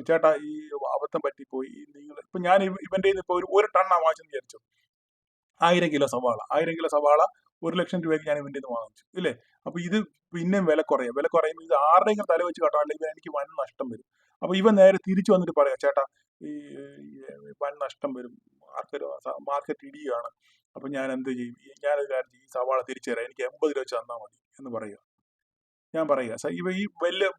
ചേട്ടാ ഈ അബദ്ധം പറ്റിപ്പോയി, നിങ്ങൾ ഇപ്പൊ ഞാൻ ഇവന്റെ ഇപ്പൊ ഒരു ടണ്ണാ വാങ്ങിച്ചെന്ന് വിചാരിച്ചു, 1000 കിലോ സവാള 1 ലക്ഷം രൂപയ്ക്ക് ഞാൻ ഇവന്റെ നിന്ന് വാങ്ങിച്ചു, ഇല്ലേ? അപ്പൊ ഇത് പിന്നെയും വില കുറയുമ്പോൾ ഇത് ആരുടെയെങ്കിലും തല വെച്ച് കേട്ടോ, അല്ലെങ്കിൽ എനിക്ക് വൻ നഷ്ടം വരും. അപ്പൊ ഇവൻ നേരെ തിരിച്ചു വന്നിട്ട് പറയാം, ചേട്ടാ ഈ വൻ നഷ്ടം വരും, മാർക്കറ്റ് ഇടിയാണ്. അപ്പൊ ഞാൻ എന്ത് ചെയ്യും, ഞാനൊരു കാര്യം ചെയ്യും, ഈ സവാള തിരിച്ചു തരാം, എനിക്ക് 80 രൂപ വെച്ച് തന്നാൽ മതി എന്ന് പറയുക. ഞാൻ പറയുക ഈ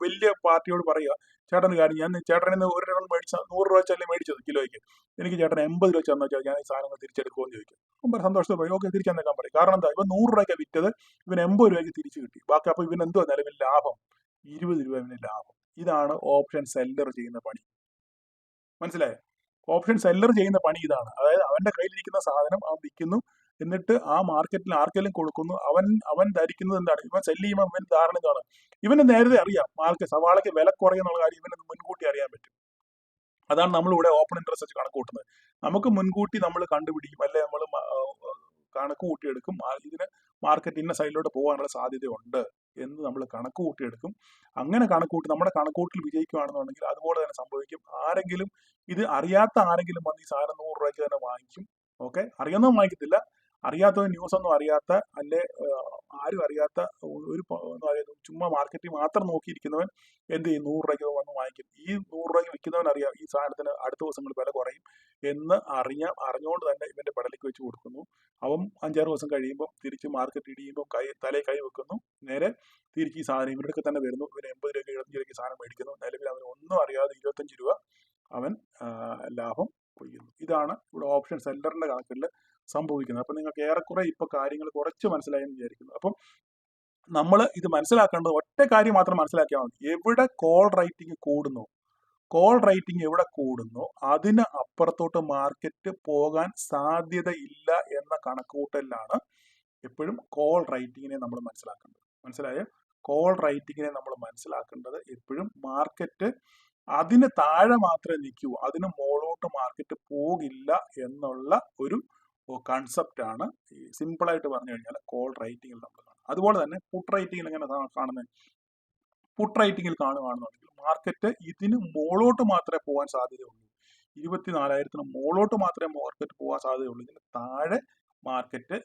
വലിയ പാർട്ടിയോട് പറയുക, ചേട്ടന് കാര്യം, ഞാൻ ചേട്ടനെ ഒരു ടൺ മേടിച്ച 100 രൂപ വെച്ചല്ലേ മേടിച്ചത് കിലോയ്ക്ക്, എനിക്ക് ചേട്ടൻ 80 രൂപ വെച്ച് തന്നാൽ ഞാൻ ഈ സാധനങ്ങൾ തിരിച്ചെടുക്കുമെന്ന് ചോദിക്കും. അപ്പം സന്തോഷത്തോടെ പറയും, ഓക്കെ തിരിച്ചു തന്നേക്കാൻ പറയും. കാരണം എന്താ, ഇവൻ 100 രൂപയ്ക്ക് വിറ്റത്, ഇവൻ 80 രൂപയ്ക്ക് തിരിച്ചു കിട്ടി. ബാക്കി അപ്പൊ ഇവൻ എന്തുവാ നിലവിൽ ലാഭം, 20 രൂപ ഇവന് ലാഭം. ഇതാണ് ഓപ്ഷൻ സെല്ലർ ചെയ്യുന്ന പണി, മനസ്സിലായോ? ഓപ്ഷൻ സെല്ലർ ചെയ്യുന്ന പണി ഇതാണ്. അതായത് അവന്റെ കയ്യിലിരിക്കുന്ന സാധനം അവൻ വിൽക്കുന്നു, എന്നിട്ട് ആ മാർക്കറ്റിൽ ആർക്കെങ്കിലും കൊടുക്കുന്നു. അവൻ ധരിക്കുന്നത് എന്താണ്, ഇവൻ സെല്ല് ചെയ്യുമ്പോൾ അവൻ ധാരണ എന്താണ്, ഇവന് നേരത്തെ അറിയാം സവാളയ്ക്ക് വില കുറയുന്നുള്ള കാര്യം ഇവന് മുൻകൂട്ടി അറിയാൻ പറ്റും. അതാണ് നമ്മളിവിടെ ഓപ്പൺ ഇൻട്രസ്റ്റ് വെച്ച് കണക്ക് കൂട്ടുന്നത്. നമുക്ക് മുൻകൂട്ടി നമ്മൾ കണ്ടുപിടിക്കും, അല്ലെ നമ്മൾ കണക്ക് കൂട്ടിയെടുക്കും, ഇതിന് മാർക്കറ്റ് ഇന്ന സൈഡിലോട്ട് പോകാനുള്ള സാധ്യതയുണ്ട് എന്ന് നമ്മൾ കണക്ക് കൂട്ടിയെടുക്കും. അങ്ങനെ കണക്കൂട്ടി നമ്മുടെ കണക്കൂട്ടിൽ വിജയിക്കുകയാണെന്നുണ്ടെങ്കിൽ അതുപോലെ തന്നെ സംഭവിക്കും. ആരെങ്കിലും ഇത് അറിയാത്ത ആരെങ്കിലും വന്ന് ഈ സാധനം 100 രൂപയ്ക്ക് തന്നെ വാങ്ങിക്കും, ഓക്കെ. അറിയാവുന്നവൻ വാങ്ങിക്കത്തില്ല, അറിയാത്തവൻ ന്യൂസ് ഒന്നും അറിയാത്ത അല്ലെ ആരും അറിയാത്ത എന്താ പറയുക ചുമ്മാ മാർക്കറ്റിൽ മാത്രം നോക്കിയിരിക്കുന്നവൻ എന്ത് ചെയ്യും 100 രൂപയ്ക്ക് വന്ന് വാങ്ങിക്കും. ഈ 100 രൂപയ്ക്ക് വിൽക്കുന്നവൻ അറിയാം ഈ സാധനത്തിന് അടുത്ത ദിവസങ്ങളിൽ വില കുറയും എന്ന് അറിഞ്ഞുകൊണ്ട് തന്നെ ഇവന്റെ പെടലേക്ക് വെച്ച് കൊടുക്കുന്നു. അവൻ 5-6 ദിവസം കഴിയുമ്പോൾ തിരിച്ച് മാർക്കറ്റ് ഇടിയുമ്പോൾ തലയിൽ കൈ വെക്കുന്നു. നേരെ തിരിച്ച് ഈ സാധനം ഇവരുടെ തന്നെ വരുന്നു. ഇവന് 80 രൂപയ്ക്ക് 75 രൂപയ്ക്ക് സാധനം മേടിക്കുന്നു. നിലവിൽ അവന് ഒന്നും അറിയാതെ 25 രൂപ അവൻ ലാഭം കൊയ്യുന്നു. ഇതാണ് ഇവിടെ ഓപ്ഷൻ സെല്ലറിന്റെ കണക്കിൽ സംഭവിക്കുന്നത്. അപ്പൊ നിങ്ങൾക്ക് ഏറെക്കുറെ ഇപ്പൊ കാര്യങ്ങൾ കുറച്ച് മനസ്സിലായെന്ന് വിചാരിക്കുന്നു. അപ്പം നമ്മൾ ഇത് മനസ്സിലാക്കേണ്ടത് ഒറ്റ കാര്യം മാത്രം മനസ്സിലാക്കിയാൽ മതി. എവിടെ കോൾ റേറ്റിംഗ് കൂടുന്നു, കോൾ റേറ്റിംഗ് എവിടെ കൂടുന്നു അതിന് അപ്പുറത്തോട്ട് മാർക്കറ്റ് പോകാൻ സാധ്യതയില്ല എന്ന കണക്കുകൂട്ടലിലാണ് എപ്പോഴും കോൾ റേറ്റിങ്ങിനെ നമ്മൾ മനസ്സിലാക്കേണ്ടത്. മനസ്സിലായോ? കോൾ റേറ്റിങ്ങിനെ നമ്മൾ മനസ്സിലാക്കേണ്ടത് എപ്പോഴും മാർക്കറ്റ് അതിന് താഴെ മാത്രമേ നിൽക്കൂ, അതിന് മുകളോട്ട് മാർക്കറ്റ് പോകില്ല എന്നുള്ള ഒരു കൺസെപ്റ്റ് ആണ് സിമ്പിളായിട്ട് പറഞ്ഞു കഴിഞ്ഞാൽ കോൾ റേറ്റിംഗിൽ നമ്മൾ കാണും. അതുപോലെ തന്നെ പുട്ട് റേറ്റിംഗിൽ എങ്ങനെ കാണുന്നത്? പുട്ട് റേറ്റിംഗിൽ കാണുകയാണെന്നുണ്ടെങ്കിൽ മാർക്കറ്റ് ഇതിന് മുകളോട്ട് മാത്രമേ പോകാൻ സാധ്യതയുള്ളൂ. 24,000 മുകളോട്ട് മാത്രമേ മാർക്കറ്റ് പോകാൻ സാധ്യതയുള്ളൂ. ഇതിന് താഴെ മാർക്കറ്റ്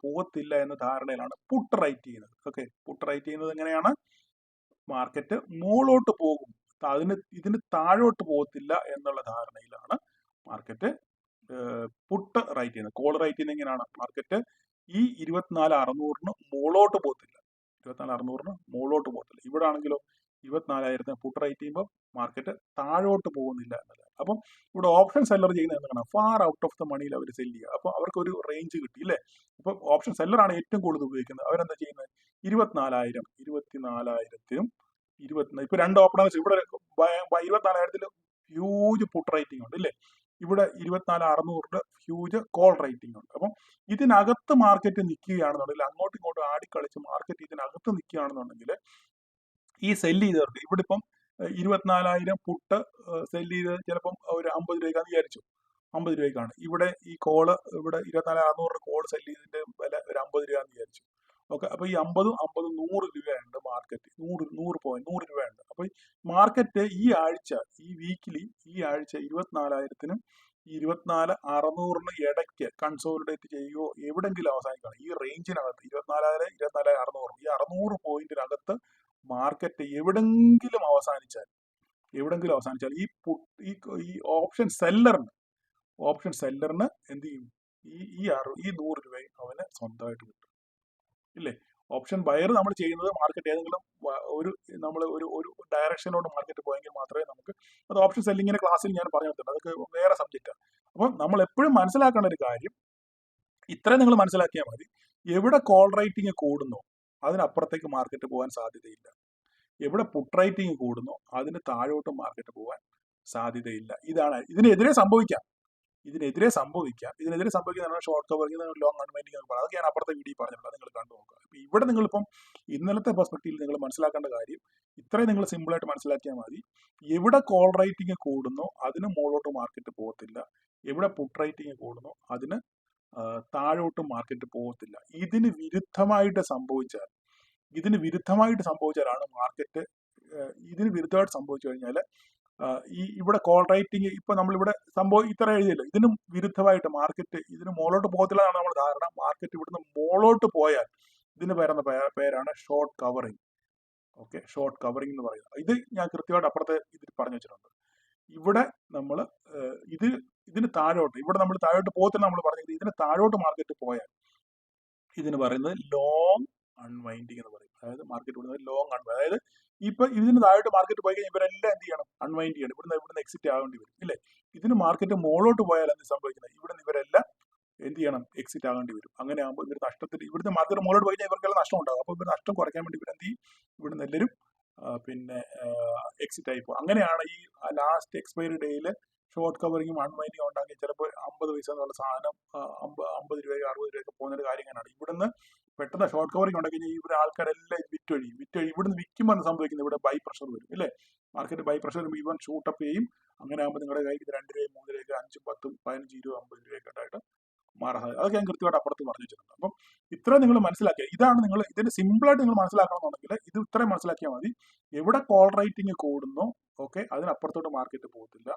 പോകത്തില്ല എന്ന ധാരണയിലാണ് പുട്ട് റൈറ്റ് ചെയ്യുന്നത്. ഓക്കെ, പുട്ട് റൈറ്റ് ചെയ്യുന്നത് എങ്ങനെയാണ്? മാർക്കറ്റ് മുകളോട്ട് പോകും, ഇതിന് താഴോട്ട് പോകത്തില്ല എന്നുള്ള ധാരണയിലാണ് മാർക്കറ്റ് പുട്ട് റൈറ്റ് ചെയ്യുന്നത്. കോൾ റൈറ്റ് ചെയ്യുന്നത് എങ്ങനെയാണ്? മാർക്കറ്റ് ഈ 24,600 മുകളോട്ട് പോകത്തില്ല, 24,600 മുകളോട്ട് പോകത്തില്ല. ഇവിടെ ആണെങ്കിലോ 24,000 പുട്ട് റൈറ്റ് ചെയ്യുമ്പോൾ മാർക്കറ്റ് താഴോട്ട് പോകുന്നില്ല എന്നല്ല. അപ്പം ഇവിടെ ഓപ്ഷൻ സെല്ലർ ചെയ്യുന്നത് എന്താണ്? ഫാർ ഔട്ട് ഓഫ് ദ മണിയിൽ അവർ സെല് ചെയ്യുക. അപ്പോൾ അവർക്ക് ഒരു റേഞ്ച് കിട്ടി അല്ലേ? അപ്പം ഓപ്ഷൻ സെല്ലറാണ് ഏറ്റവും കൂടുതൽ ഉപയോഗിക്കുന്നത്. അവരെന്താ ചെയ്യുന്നത്? 24,000, 24,000-നും 24, ഇപ്പൊ രണ്ട് ഓപ്പണേഴ്സ് ഇവിടെ 24,000 ഹ്യൂജ് പുട്ട് റേറ്റിംഗ് ഉണ്ട് ഇല്ലേ? ഇവിടെ 24,600 ഹ്യൂജ് കോൾ റേറ്റിംഗ് ഉണ്ട്. അപ്പം ഇതിനകത്ത് മാർക്കറ്റ് നിൽക്കുകയാണെന്നുണ്ടെങ്കിൽ, അങ്ങോട്ടും ഇങ്ങോട്ടും ആടിക്കളിച്ച് മാർക്കറ്റ് ഇതിനകത്ത് നിൽക്കുകയാണെന്നുണ്ടെങ്കിൽ ഈ സെല്ല് ചെയ്തവർക്ക് ഇവിടെ ഇപ്പം 24,000 പുട്ട് സെല്ല് ചെയ്ത് ചിലപ്പം ഒരു 50 രൂപയ്ക്കാന്ന് വിചാരിച്ചു, 50 രൂപയ്ക്കാണ്. ഇവിടെ ഈ കോള് ഇവിടെ 24,600 കോള് സെല്ല് ചെയ്തതിന്റെ വില ഒരു 50 രൂപയാന്ന് വിചാരിച്ചു. ഓക്കെ, അപ്പൊ ഈ 50 100 രൂപയുണ്ട് മാർക്കറ്റ്, 100 രൂപയുണ്ട്. അപ്പൊ മാർക്കറ്റ് ഈ ആഴ്ച, ഈ വീക്കിലി ഈ ആഴ്ച 24,000-നും 24,600-നും ഇടയ്ക്ക് കൺസോളിഡേറ്റ് ചെയ്യുകയോ എവിടെങ്കിലും അവസാനിക്കണം. ഈ റേഞ്ചിനകത്ത് 24,000, 24,600, ഈ 600 പോയിന്റിനകത്ത് മാർക്കറ്റ് എവിടെങ്കിലും അവസാനിച്ചാൽ ഈ ഓപ്ഷൻ സെല്ലറിന് എന്ത് ചെയ്യും? ഈ 100 രൂപയും അവന് സ്വന്തമായിട്ട് കിട്ടും ഇല്ലേ? ഓപ്ഷൻ ബയർ നമ്മൾ ചെയ്യുന്നത് മാർക്കറ്റ് ഏതെങ്കിലും ഒരു ഡയറക്ഷനിലോട്ട് മാർക്കറ്റ് പോയെങ്കിൽ മാത്രമേ നമുക്ക് അത് ഓപ്ഷൻ സെല്ലിങ്ങിന്റെ ക്ലാസ്സിൽ ഞാൻ പറഞ്ഞു തരുന്നത്, അതൊക്കെ വേറെ സബ്ജക്റ്റാണ്. അപ്പം നമ്മൾ എപ്പോഴും മനസ്സിലാക്കേണ്ട ഒരു കാര്യം ഇത്രയും നിങ്ങൾ മനസ്സിലാക്കിയാൽ മതി. എവിടെ കോൾ റേറ്റിംഗ് കൂടുന്നോ അതിനപ്പുറത്തേക്ക് മാർക്കറ്റ് പോകാൻ സാധ്യതയില്ല. എവിടെ പുട്ട് റേറ്റിംഗ് കൂടുന്നോ അതിന് താഴോട്ട് മാർക്കറ്റ് പോകാൻ സാധ്യതയില്ല. ഇതാണ് ഇതിനെതിരെ സംഭവിക്കാം. ഇതിനെതിരെ സംഭവിക്കുന്ന ഷോർട്ട് കവറിംഗ്, ലോങ് അൺവൈൻഡിങ് എന്ന് പറയുന്നത്. അതൊക്കെ ഞാൻ അപ്പുറത്തെ വീഡിയോ പറഞ്ഞിട്ടുണ്ട്, നിങ്ങൾ കണ്ടു നോക്കുക. അപ്പൊ ഇവിടെ നിങ്ങളിപ്പം ഇന്നലത്തെ പെർസ്പെക്റ്റീവിൽ നിങ്ങൾ മനസ്സിലാക്കേണ്ട കാര്യം ഇത്രയും നിങ്ങൾ സിമ്പിളായിട്ട് മനസ്സിലാക്കിയാൽ മതി. എവിടെ കോൾ റേറ്റിംഗ് കൂടുന്നോ അതിന് മുകളിലോട്ട് മാർക്കറ്റ് പോകത്തില്ല, എവിടെ പുട്ട് റേറ്റിംഗ് കൂടുന്നോ അതിന് താഴോട്ട് മാർക്കറ്റ് പോകത്തില്ല. ഇതിന് വിരുദ്ധമായിട്ട് സംഭവിച്ചാലാണ് മാർക്കറ്റ്, ഇതിന് വിരുദ്ധമായിട്ട് സംഭവിച്ചു കഴിഞ്ഞാൽ ഇവിടെ കോൾ റേറ്റിംഗ് ഇപ്പൊ നമ്മളിവിടെ ഇത്ര എഴുതിയല്ലോ, ഇതിനും വിരുദ്ധമായിട്ട് മാർക്കറ്റ് ഇതിന് മുകളോട്ട് പോകത്തില്ല എന്നാണ് നമ്മുടെ ധാരണ. മാർക്കറ്റ് ഇവിടുന്ന് മുകളോട്ട് പോയാൽ ഇതിന് പറയുന്ന പേരാണ് short covering. Okay, short covering എന്ന് പറയുന്നത്. ഇത് ഞാൻ കൃത്യമായിട്ട് അപ്പുറത്തെ ഇതിൽ പറഞ്ഞു വെച്ചിട്ടുണ്ട്. ഇവിടെ നമ്മൾ ഇതിന് താഴോട്ട്, ഇവിടെ നമ്മൾ താഴോട്ട് പോകത്തില്ല നമ്മൾ പറഞ്ഞത്, ഇതിന് താഴോട്ട് മാർക്കറ്റ് പോയാൽ ഇതിന് പറയുന്നത് ലോങ് അൺവൈൻഡിങ് എന്ന് പറയും. അതായത് മാർക്കറ്റ് വിടുന്നത് ലോങ് അൺവൈൻഡ്. അതായത് ഇപ്പൊ ഇതിന് താഴോട്ട് മാർക്കറ്റ് പോയി കഴിഞ്ഞാൽ ഇവരെല്ലാം എന്ത് ചെയ്യണം? അൺവൈൻഡ് ചെയ്യണം. ഇവിടുന്ന് എക്സിറ്റ് ആകേണ്ടി വരും ഇല്ലേ? ഇതിന് മാർക്കറ്റ് മുകളോട്ട് പോയാൽ എന്ത് സംഭവിക്കുന്നത്? ഇവിടുന്ന് ഇവരെല്ലാം എന്ത് ചെയ്യണം? എക്സിറ്റ് ആകേണ്ടി വരും. അങ്ങനെ ആകുമ്പോൾ ഇവർ നഷ്ടത്തിൽ, ഇവിടുന്ന് മാർക്കറ്റ് മുകളോട്ട് പോയി കഴിഞ്ഞാൽ ഇവർക്കെല്ലാം നഷ്ടം ഉണ്ടാകും. അപ്പോൾ ഇവർ നഷ്ടം കുറയ്ക്കാൻ വേണ്ടി ഇവരെന്ത് ചെയ്യും? ഇവിടുന്ന് എല്ലാവരും എക്സിറ്റ് ആയി പോകും. അങ്ങനെയാണ് ഈ ലാസ്റ്റ് എക്സ്പയറി ഡേയിൽ ഷോർട്ട് കവറിങ്ങും അൺവൈൻഡിങ്ങും ഉണ്ടാക്കി ചിലപ്പോൾ 50 പൈസ എന്നുള്ള സാധനം 50 രൂപയ്ക്ക് 60 രൂപയ്ക്ക് പോകുന്നൊരു കാര്യം തന്നെയാണ്. ഇവിടുന്ന് പെട്ടെന്ന് ഷോർട്ട് കവറിങ് ഉണ്ടാക്കി കഴിഞ്ഞാൽ ഇവർ ആൾക്കാരെല്ലാം വിറ്റൊഴി ഇവിടുന്ന് വിൽക്കുമ്പോൾ സംഭവിക്കുന്നത് ഇവിടെ ബൈ പ്രഷർ വരും ഇല്ലേ? മാർക്കറ്റ് ബൈ പ്രഷർ വരുമ്പോൾ ഇവൻ ഷൂട്ടപ്പ് ചെയ്യും. അങ്ങനെ ആകുമ്പോൾ നിങ്ങളുടെ കയ്യിൽ 2 രൂപയും 3 രൂപയ്ക്ക് 5, 10, 15, 20, 50 രൂപയൊക്കെ ആയിട്ട് മാറാൻ സാധ്യത. അതൊക്കെ ഞാൻ കൃത്യമായിട്ട് അപ്പുറത്ത് പറഞ്ഞു വെച്ചിട്ടുണ്ട്. അപ്പം ഇത്രയും നിങ്ങൾ മനസ്സിലാക്കിയ ഇതാണ് നിങ്ങൾ ഇതിന് സിമ്പിളായിട്ട് നിങ്ങൾ മനസ്സിലാക്കണമെന്നുണ്ടെങ്കിൽ ഇത് ഇത്രയും മനസ്സിലാക്കിയാൽ മതി. എവിടെ കോൾ റേറ്റിംഗ് കൂടുന്നോ ഓക്കെ അതിനപ്പുറത്തോട്ട് മാർക്കറ്റ് പോകത്തില്ല,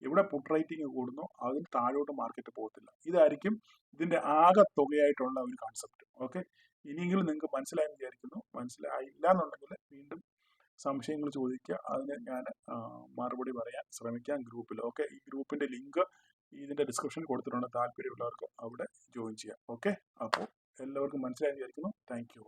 എവിടെ പുട്ട് റേറ്റിംഗ് കൂടുന്നോ അതിന് താഴോട്ട് മാർക്കറ്റ് പോകത്തില്ല. ഇതായിരിക്കും ഇതിന്റെ ആകെ തുകയായിട്ടുള്ള ഒരു കൺസെപ്റ്റ്. ഓക്കെ, ഇനിയെങ്കിലും നിങ്ങൾക്ക് മനസ്സിലായെന്ന് വിചാരിക്കുന്നു. മനസ്സിലായില്ല എന്നുണ്ടെങ്കിൽ വീണ്ടും സംശയങ്ങൾ ചോദിക്കുക, അതിന് ഞാൻ മറുപടി പറയാൻ ശ്രമിക്കാം ഗ്രൂപ്പിൽ. ഓക്കെ, ഈ ഗ്രൂപ്പിന്റെ ലിങ്ക് ഇതിന്റെ ഡിസ്ക്രിപ്ഷനിൽ കൊടുത്തിട്ടുണ്ട്. താല്പര്യമുള്ളവർക്ക് അവിടെ ജോയിൻ ചെയ്യാം. ഓക്കെ, അപ്പോൾ എല്ലാവർക്കും മനസ്സിലായെന്ന് വിചാരിക്കുന്നു. Thank you.